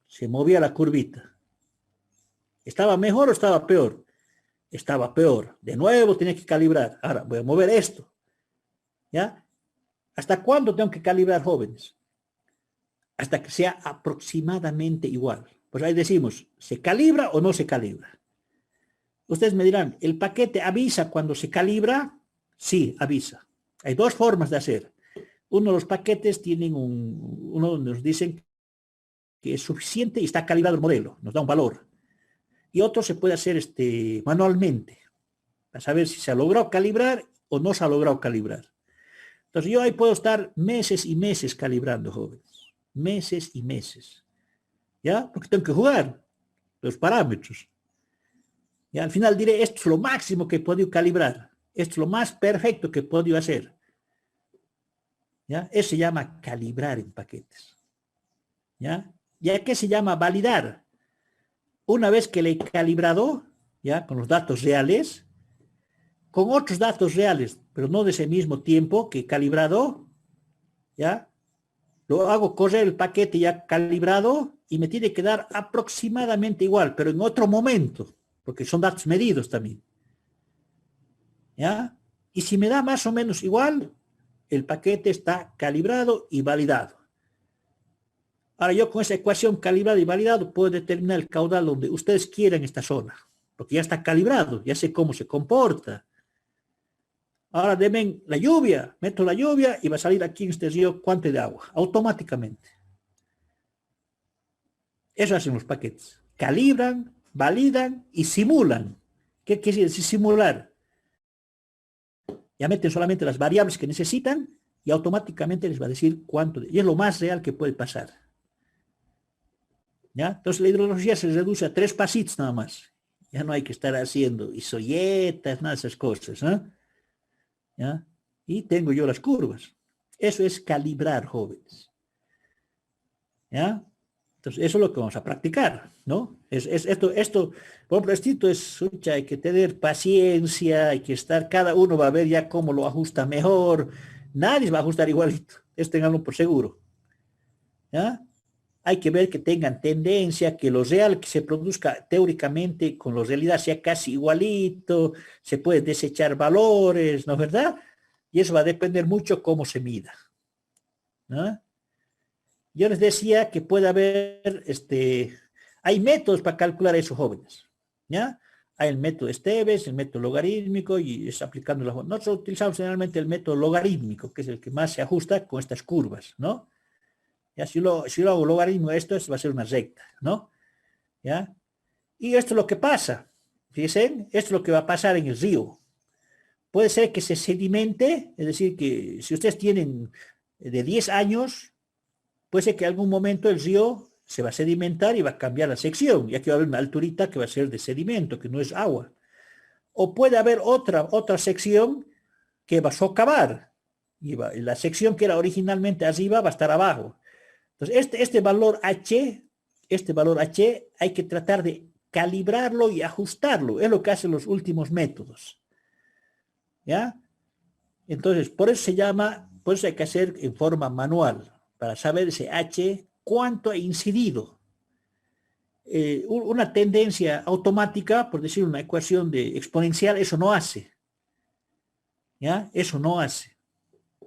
Se movía la curvita. ¿Estaba mejor o estaba peor? Estaba peor. De nuevo tenía que calibrar. Ahora voy a mover esto. ¿Ya? ¿Hasta cuándo tengo que calibrar, jóvenes? Hasta que sea aproximadamente igual. Pues ahí decimos, ¿se calibra o no se calibra? Ustedes me dirán, ¿el paquete avisa cuando se calibra? Sí, avisa. Hay dos formas de hacer. Uno de los paquetes tienen uno donde nos dicen que es suficiente y está calibrado el modelo, nos da un valor. Y otro se puede hacer manualmente, para saber si se ha logrado calibrar o no se ha logrado calibrar. Entonces yo ahí puedo estar meses y meses calibrando, jóvenes. Meses y meses. ¿Ya? Porque tengo que jugar los parámetros. Y al final diré, esto es lo máximo que he podido calibrar. Esto es lo más perfecto que he podido hacer. ¿Ya? Eso se llama calibrar en paquetes. ¿Ya? ¿Y a qué se llama validar? Una vez que le he calibrado, ¿ya? Con los datos reales, con otros datos reales, pero no de ese mismo tiempo que he calibrado, ¿ya? Lo hago correr el paquete ya calibrado y me tiene que dar aproximadamente igual, pero en otro momento, porque son datos medidos también. ¿Ya? Y si me da más o menos igual, el paquete está calibrado y validado. Ahora yo con esa ecuación calibrado y validado puedo determinar el caudal donde ustedes quieran esta zona, porque ya está calibrado, ya sé cómo se comporta. Ahora denme la lluvia, meto la lluvia y va a salir aquí en este río cuánto de agua, automáticamente. Eso hacen los paquetes. Calibran, validan y simulan. ¿Qué quiere decir simular? Ya meten solamente las variables que necesitan y automáticamente les va a decir cuánto. Y es lo más real que puede pasar. ¿Ya? Entonces la hidrología se reduce a 3 pasitos nada más. Ya no hay que estar haciendo isoyetas, nada de esas cosas. ¿Ya? Y tengo yo las curvas. Eso es calibrar, jóvenes. ¿Ya? Entonces, eso es lo que vamos a practicar, ¿no? Esto, por ejemplo, hay que tener paciencia, hay que estar, cada uno va a ver ya cómo lo ajusta mejor. Nadie va a ajustar igualito, eso tenganlo por seguro. ¿Ya? Hay que ver que tengan tendencia, que lo real que se produzca teóricamente con la realidad sea casi igualito, se puede desechar valores, ¿no es verdad? Y eso va a depender mucho cómo se mida, ¿no? Yo les decía que puede haber, hay métodos para calcular eso, jóvenes, ¿ya? Hay el método Esteves, el método logarítmico y es aplicando la... Nosotros utilizamos generalmente el método logarítmico, que es el que más se ajusta con estas curvas, ¿no? Ya, si lo hago logaritmo esto va a ser una recta, ¿no? ¿Ya? Y esto es lo que pasa, fíjense, esto es lo que va a pasar en el río. Puede ser que se sedimente, es decir, que si ustedes tienen de 10 años, puede ser que en algún momento el río se va a sedimentar y va a cambiar la sección, ya que va a haber una alturita que va a ser de sedimento, que no es agua. O puede haber otra sección que va a socavar, y la sección que era originalmente arriba va a estar abajo. Entonces, este valor H hay que tratar de calibrarlo y ajustarlo. Es lo que hacen los últimos métodos. ¿Ya? Entonces, por eso hay que hacer en forma manual, para saber ese H, cuánto ha incidido. Una tendencia automática, por decir una ecuación de exponencial, eso no hace. ¿Ya? Eso no hace.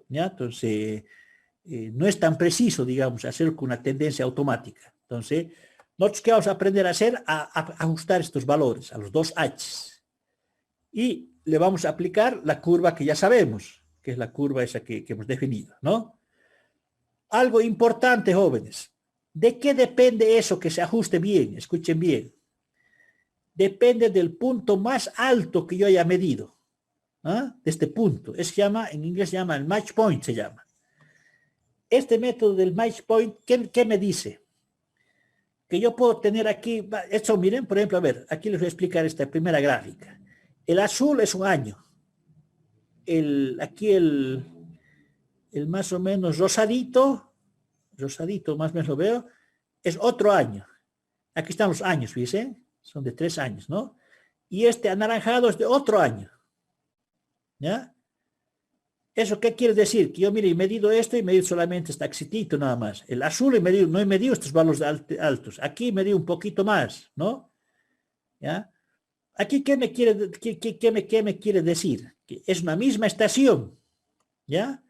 ¿Ya? Entonces, no es tan preciso, digamos, hacer con una tendencia automática. Entonces, nosotros qué vamos a aprender a hacer, a ajustar estos valores, a los dos H's. Y le vamos a aplicar la curva que ya sabemos, que es la curva esa que hemos definido, ¿no? Algo importante, jóvenes. ¿De qué depende eso que se ajuste bien? Escuchen bien. Depende del punto más alto que yo haya medido. ¿ah? De este punto. Se llama, en inglés se llama el match point, se llama. Este método del match point, ¿qué me dice? Que yo puedo tener aquí, esto miren, por ejemplo, a ver, aquí les voy a explicar esta primera gráfica. El azul es un año. Aquí el más o menos rosadito más o menos lo veo, es otro año. Aquí están los años, fíjense, son de 3 años, ¿no? Y este anaranjado es de otro año, ¿ya? ¿Eso qué quiere decir? Que yo, mire, he medido esto y he medido solamente este axitito nada más. El azul no he medido estos valores altos. Aquí he medido un poquito más, ¿no? ¿Ya? Aquí, ¿qué me quiere decir? Que es una misma estación, ¿ya?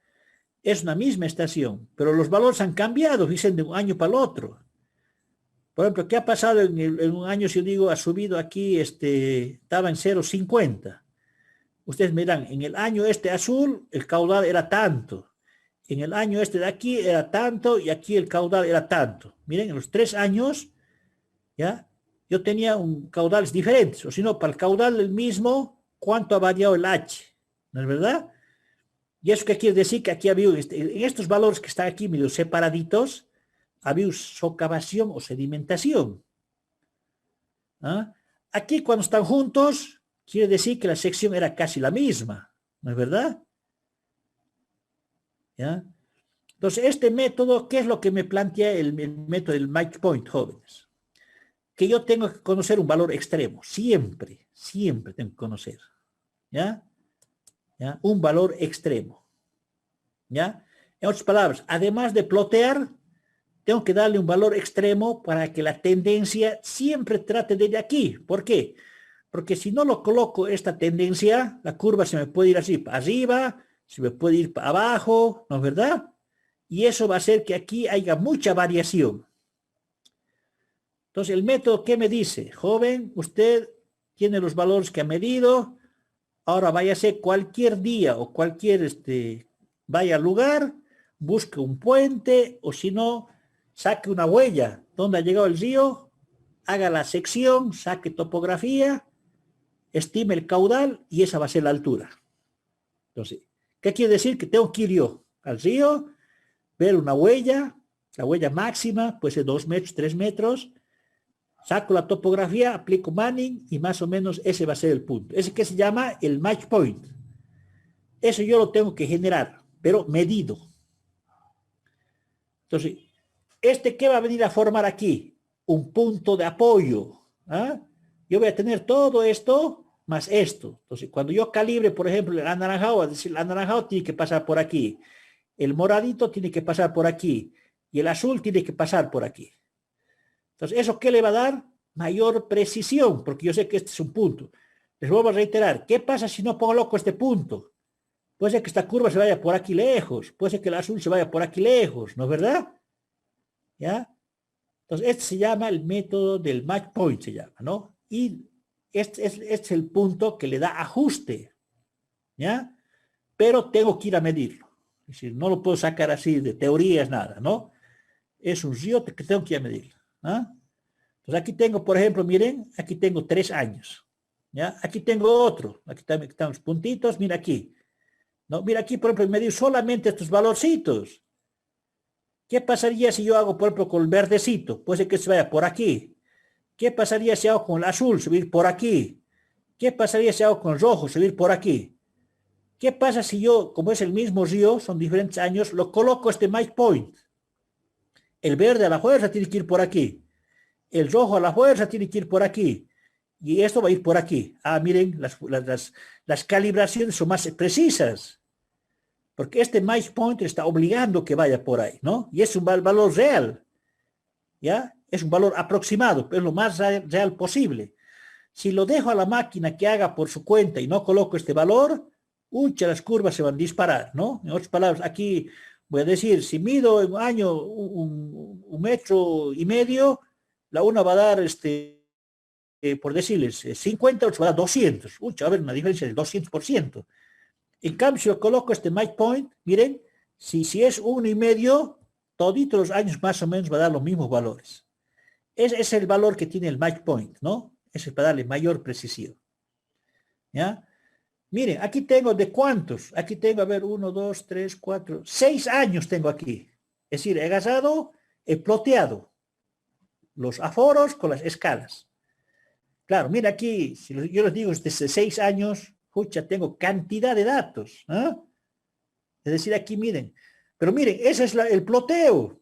Es una misma estación, pero los valores han cambiado, dicen, de un año para el otro. Por ejemplo, ¿qué ha pasado en un año? Si yo digo, ha subido aquí, estaba en 0,50. Ustedes miran, en el año azul, el caudal era tanto. En el año de aquí era tanto y aquí el caudal era tanto. Miren, en los 3 años, ¿ya? Yo tenía caudales diferentes, o si no, para el caudal el mismo, ¿cuánto ha variado el H? ¿No es verdad? ¿Y eso qué quiere decir? Que aquí ha habido, en estos valores que están aquí medio separaditos, ha habido socavación o sedimentación. ¿Ah? Aquí cuando están juntos, quiere decir que la sección era casi la misma, ¿no es verdad? ¿Ya? Entonces, este método, ¿qué es lo que me plantea el método del match point, jóvenes? Que yo tengo que conocer un valor extremo, siempre tengo que conocer, ¿ya? ¿Ya? Un valor extremo, ¿ya? En otras palabras, además de plotear, tengo que darle un valor extremo para que la tendencia siempre trate de aquí. ¿Por qué? Porque si no lo coloco esta tendencia, la curva se me puede ir así para arriba, se me puede ir para abajo, ¿no es verdad? Y eso va a hacer que aquí haya mucha variación. Entonces, el método, ¿qué me dice? Joven, usted tiene los valores que ha medido, ahora váyase cualquier día o cualquier, vaya al lugar, busque un puente o si no, saque una huella donde ha llegado el río, haga la sección, saque topografía, estime el caudal y esa va a ser la altura. Entonces, ¿qué quiere decir? Que tengo que ir yo al río, ver una huella, la huella máxima, puede ser 2 metros, 3 metros, saco la topografía, aplico Manning y más o menos ese va a ser el punto. Ese que se llama el match point. Eso yo lo tengo que generar, pero medido. Entonces, ¿qué va a venir a formar aquí? Un punto de apoyo. ¿Ah? Yo voy a tener todo esto más esto. Entonces, cuando yo calibre, por ejemplo, el anaranjado, es decir, el anaranjado tiene que pasar por aquí, el moradito tiene que pasar por aquí y el azul tiene que pasar por aquí. Entonces, ¿eso qué le va a dar? Mayor precisión, porque yo sé que este es un punto. Les vuelvo a reiterar, ¿qué pasa si no pongo loco este punto? Puede ser que esta curva se vaya por aquí lejos, puede ser que el azul se vaya por aquí lejos, ¿no es verdad? ¿Ya? Entonces, este se llama el método del match point, se llama, ¿no? Y este es el punto que le da ajuste, ¿ya? Pero tengo que ir a medirlo. Es decir, no lo puedo sacar así de teorías, nada, ¿no? Es un río que tengo que ir a medirlo. ¿Ah? Entonces aquí tengo, por ejemplo, miren, aquí tengo 3 años. ¿Ya? Aquí tengo otro. Aquí están los puntitos, mira aquí. ¿No? Mira aquí, por ejemplo, medir solamente estos valorcitos. ¿Qué pasaría si yo hago, por ejemplo, con el verdecito? Puede ser que se vaya por aquí. ¿Qué pasaría si hago con el azul? Subir por aquí. ¿Qué pasaría si hago con el rojo? Subir por aquí. ¿Qué pasa si yo, como es el mismo río, son diferentes años, lo coloco este match point? El verde a la fuerza tiene que ir por aquí. El rojo a la fuerza tiene que ir por aquí. Y esto va a ir por aquí. Ah, miren, las calibraciones son más precisas. Porque este match point está obligando que vaya por ahí, ¿no? Y es un valor real. ¿Ya? Es un valor aproximado, pero es lo más real posible. Si lo dejo a la máquina que haga por su cuenta y no coloco este valor, las curvas se van a disparar, ¿no? En otras palabras, aquí voy a decir, si mido en un año un metro y medio, la una va a dar, por decirles, 50, otra va a dar 200. Va a haber una diferencia del 200%. En cambio, si yo coloco este match point, miren, si es 1,5, toditos los años más o menos va a dar los mismos valores. Ese es el valor que tiene el match point, ¿no? Ese es para darle mayor precisión. ¿Ya? Miren, aquí tengo de cuántos. Aquí tengo, a ver, 1, 2, 3, 4, 6 años tengo aquí. Es decir, he gasado, he ploteado los aforos con las escalas. Claro, mira aquí, si yo les digo desde 6 años, pucha, tengo cantidad de datos. ¿Ah? Es decir, aquí miren. Pero miren, ese es el ploteo.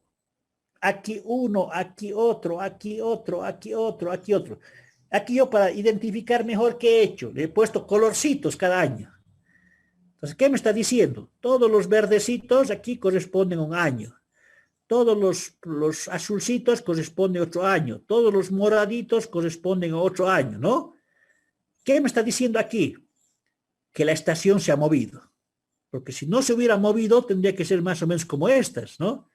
Aquí uno, aquí otro, aquí otro, aquí otro, aquí otro. Aquí yo para identificar mejor qué he hecho, le he puesto colorcitos cada año. Entonces, ¿qué me está diciendo? Todos los verdecitos aquí corresponden a un año. Todos los azulcitos corresponden a otro año. Todos los moraditos corresponden a otro año, ¿no? ¿Qué me está diciendo aquí? Que la estación se ha movido. Porque si no se hubiera movido, tendría que ser más o menos como estas, ¿no?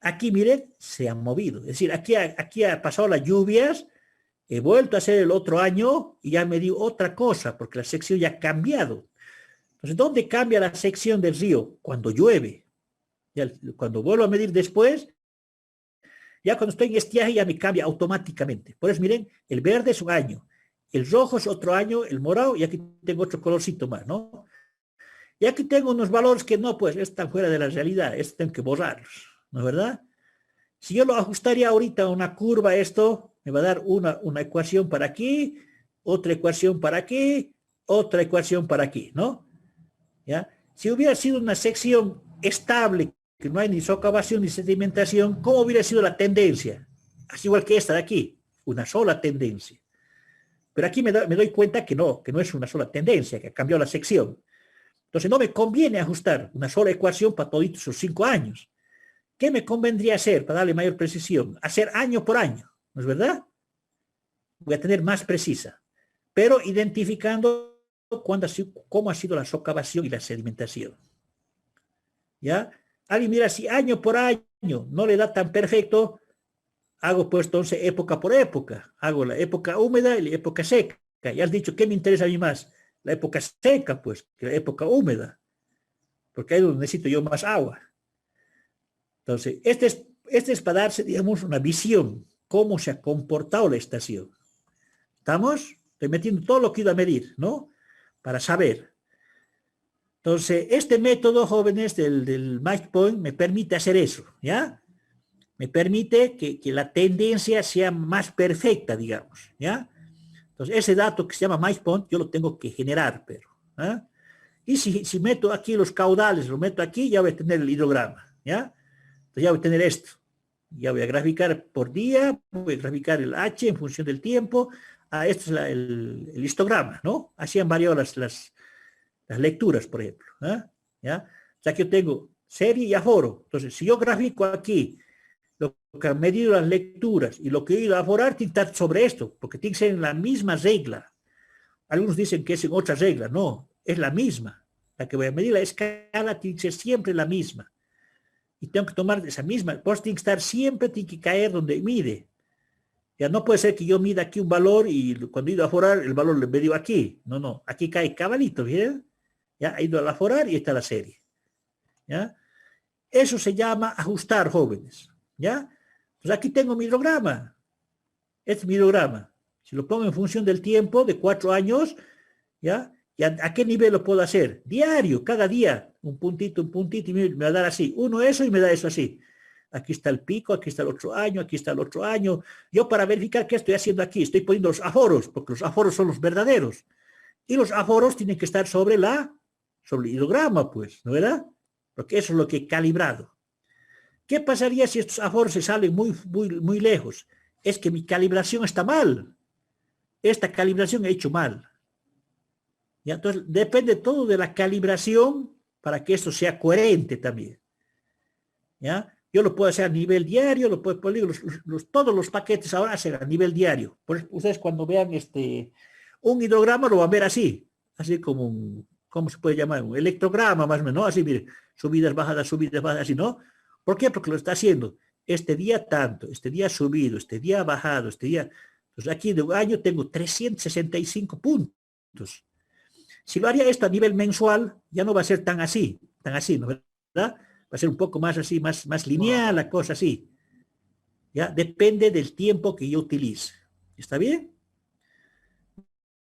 Aquí, miren, se han movido. Es decir, aquí ha pasado las lluvias, he vuelto a hacer el otro año y ya me dio otra cosa, porque la sección ya ha cambiado. Entonces, ¿dónde cambia la sección del río? Cuando llueve. Ya, cuando vuelvo a medir después, ya cuando estoy en estiaje ya me cambia automáticamente. Por eso, miren, el verde es un año, el rojo es otro año, el morado, y aquí tengo otro colorcito más, ¿no? Y aquí tengo unos valores que no, pues, están fuera de la realidad, estos tengo que borrarlos, ¿no es verdad? Si yo lo ajustaría ahorita a una curva, esto me va a dar una ecuación para aquí, otra ecuación para aquí, otra ecuación para aquí, ¿no? ¿Ya? Si hubiera sido una sección estable, que no hay ni socavación ni sedimentación, ¿cómo hubiera sido la tendencia? Así igual que esta de aquí, una sola tendencia. Pero aquí me doy cuenta que no es una sola tendencia, que ha cambiado la sección. Entonces no me conviene ajustar una sola ecuación para todos esos 5 años. ¿Qué me convendría hacer para darle mayor precisión? Hacer año por año, ¿no es verdad? Voy a tener más precisa, pero identificando cómo ha sido la socavación y la sedimentación. ¿Ya? Alguien mira, si año por año no le da tan perfecto, hago pues entonces época por época. Hago la época húmeda y la época seca. Ya has dicho, ¿qué me interesa a mí más? La época seca, pues, que la época húmeda, porque ahí es donde necesito yo más agua. Entonces, este es para darse, digamos, una visión, cómo se ha comportado la estación. ¿Estamos? Estoy metiendo todo lo que he ido a medir, ¿no? Para saber. Entonces, este método, jóvenes, del match point, me permite hacer eso, ¿ya? Me permite que la tendencia sea más perfecta, digamos, ¿ya? Entonces, ese dato que se llama match point, yo lo tengo que generar, pero, ¿ah? Y si meto aquí los caudales, lo meto aquí, ya voy a tener el hidrograma, ¿ya? Entonces ya voy a tener esto. Ya voy a graficar por día, voy a graficar el H en función del tiempo. Esto es el histograma, ¿no? Así han variado las lecturas, por ejemplo. ¿Ya? O sea que yo tengo serie y aforo. Entonces, si yo grafico aquí lo que han medido las lecturas y lo que he ido a aforar, tiene que estar sobre esto, porque tiene que ser en la misma regla. Algunos dicen que es en otra regla. No, es la misma. La que voy a medir la escala tiene que ser siempre la misma. Y tengo que tomar esa misma, pues tiene que estar siempre, tiene que caer donde mide. Ya no puede ser que yo mida aquí un valor y cuando he ido a aforar, el valor le medio aquí. No, no, aquí cae cabalito, ¿bien? Ya ha ido a aforar y está la serie. ¿Ya? Eso se llama ajustar, jóvenes. ¿Ya? Pues aquí tengo mi hidrograma. Este es mi hidrograma. Si lo pongo en función del tiempo, de 4 años, ¿ya? ¿Y a qué nivel lo puedo hacer? Diario, cada día, un puntito, y me va a dar así. Uno eso y me da eso así. Aquí está el pico, aquí está el otro año, aquí está el otro año. Yo para verificar qué estoy haciendo aquí, estoy poniendo los aforos, porque los aforos son los verdaderos. Y los aforos tienen que estar sobre el hidrograma, pues, ¿no verdad? Porque eso es lo que he calibrado. ¿Qué pasaría si estos aforos se salen muy lejos? Es que mi calibración está mal. Esta calibración he hecho mal. ¿Ya? Entonces, depende todo de la calibración para que esto sea coherente también. ¿Ya? Yo lo puedo hacer a nivel diario, lo puedo poner, todos los paquetes ahora hacen a nivel diario. Por eso, ustedes cuando vean un hidrograma lo van a ver así como ¿cómo se puede llamar? Un electrograma más o menos, ¿no? Así, mire, subidas, bajadas, así, ¿no? ¿Por qué? Porque lo está haciendo. Este día tanto, este día subido, este día bajado, este día... Entonces aquí de un año tengo 365 puntos. Si lo haría esto a nivel mensual, ya no va a ser tan así, ¿no? ¿Verdad? Va a ser un poco más así, más lineal, la cosa así. ¿Ya? Depende del tiempo que yo utilice. ¿Está bien?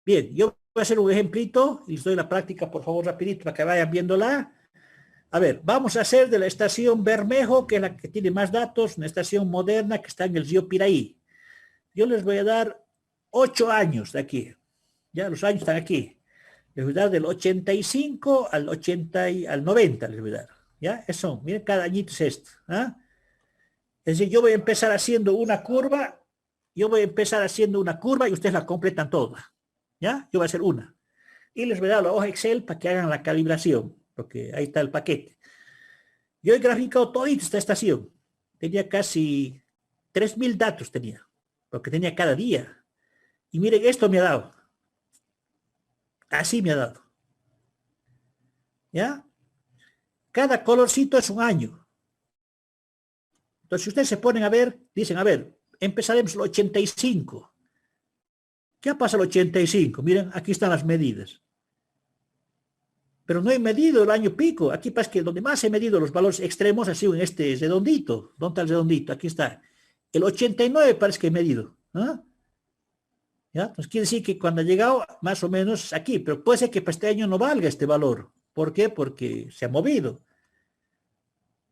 Bien, yo a hacer un ejemplito y les doy la práctica, por favor, rapidito, para que vayan viéndola. A ver, vamos a hacer de la estación Bermejo, que es la que tiene más datos, una estación moderna que está en el río Piraí. Yo les voy a dar 8 años de aquí. Ya los años están aquí. Les voy a dar del 85 al 80 y al 90, les voy a dar. ¿Ya? Eso, miren, cada añito es esto. ¿Ah? Es decir, yo voy a empezar haciendo una curva, y ustedes la completan toda. ¿Ya? Yo voy a hacer una. Y les voy a dar la hoja Excel para que hagan la calibración, porque ahí está el paquete. Yo he graficado toda esta estación. Tenía casi 3.000 datos tenía, porque tenía cada día. Y miren, esto me ha dado. Así me ha dado. ¿Ya? Cada colorcito es un año. Entonces, si ustedes se ponen a ver, dicen, a ver, empezaremos el 85. ¿Qué pasa el 85? Miren, aquí están las medidas. Pero no he medido el año pico. Aquí pasa que donde más he medido los valores extremos ha sido en este redondito. ¿Dónde está el redondito? Aquí está. El 89 parece que he medido. ¿Ah? ¿Ya? Entonces quiere decir que cuando ha llegado más o menos aquí, pero puede ser que para este año no valga este valor. ¿Por qué? Porque se ha movido.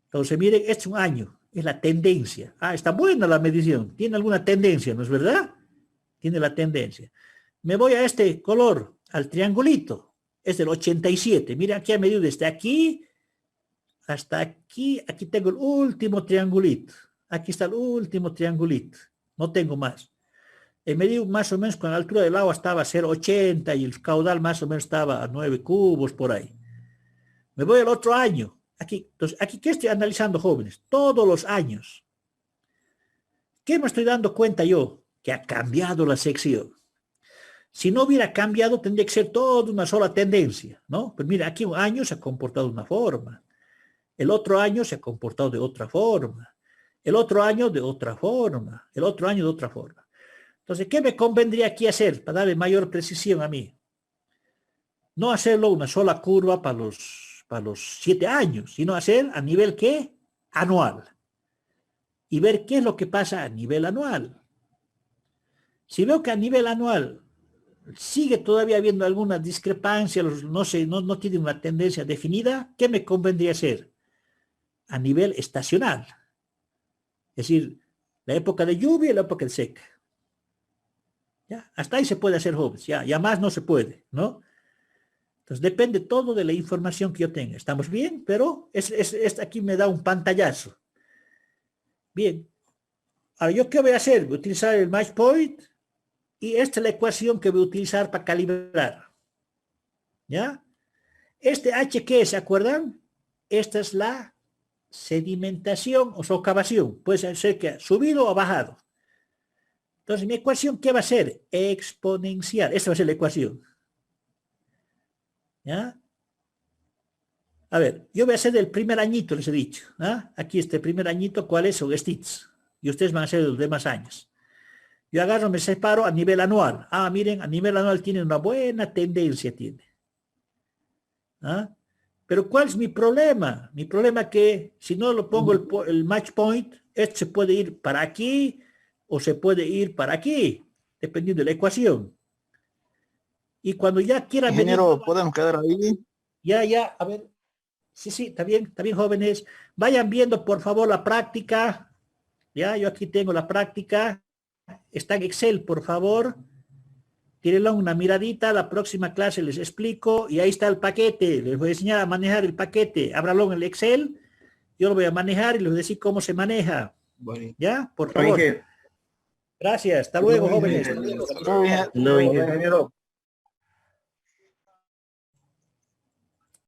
Entonces miren, este es un año, es la tendencia. Ah, está buena la medición, tiene alguna tendencia, ¿no es verdad? Tiene la tendencia. Me voy a este color, al triangulito, es del 87. Miren, aquí ha medido desde aquí hasta aquí, aquí tengo el último triangulito. Aquí está el último triangulito, no tengo más. He medido más o menos cuando la altura del agua estaba a 0,80 y el caudal más o menos estaba a 9 cubos por ahí. Me voy al otro año. Aquí, entonces, aquí, ¿qué estoy analizando, jóvenes? Todos los años. ¿Qué me estoy dando cuenta yo? Que ha cambiado la sección. Si no hubiera cambiado, tendría que ser toda una sola tendencia, ¿no? Pues mira, aquí un año se ha comportado de una forma. El otro año se ha comportado de otra forma. El otro año de otra forma. El otro año de otra forma. Entonces, ¿qué me convendría aquí hacer para darle mayor precisión a mí? No hacerlo una sola curva para los 7 años, sino hacer a nivel, ¿qué? Anual. Y ver qué es lo que pasa a nivel anual. Si veo que a nivel anual sigue todavía habiendo alguna discrepancia, no tiene una tendencia definida, ¿qué me convendría hacer? A nivel estacional. Es decir, la época de lluvia y la época de seca. ¿Ya? Hasta ahí se puede hacer, jóvenes. Ya más no se puede, ¿no? Entonces depende todo de la información que yo tenga. ¿Estamos bien? Pero aquí me da un pantallazo. Bien. Ahora, ¿yo qué voy a hacer? Voy a utilizar el match point y esta es la ecuación que voy a utilizar para calibrar. ¿Ya? Este H, ¿qué es? ¿Se acuerdan? Esta es la sedimentación o socavación. Puede ser que ha subido o bajado. Entonces, mi ecuación, ¿qué va a ser? Exponencial. Esta va a ser la ecuación. ¿Ya? A ver, yo voy a hacer el primer añito, les he dicho. ¿Ah? Aquí este primer añito, ¿cuáles son estos? Y ustedes van a hacer los demás años. Yo agarro, me separo a nivel anual. Ah, miren, a nivel anual tiene una buena tendencia, tiene. ¿Ah? Pero ¿cuál es mi problema? Mi problema es que si no lo pongo el match point, este se puede ir para aquí o se puede ir para aquí, dependiendo de la ecuación. Y cuando ya quiera Ingeniero, ¿podemos quedar ahí? Ya, a ver. Sí, está bien, jóvenes. Vayan viendo, por favor, la práctica. Ya, yo aquí tengo la práctica. Está en Excel, por favor. Tírenle una miradita. La próxima clase les explico. Y ahí está el paquete. Les voy a enseñar a manejar el paquete. Ábralo en el Excel. Yo lo voy a manejar y les voy a decir cómo se maneja. Bueno. Ya, por favor. Gracias. Hasta luego, jóvenes. No, ingeniero.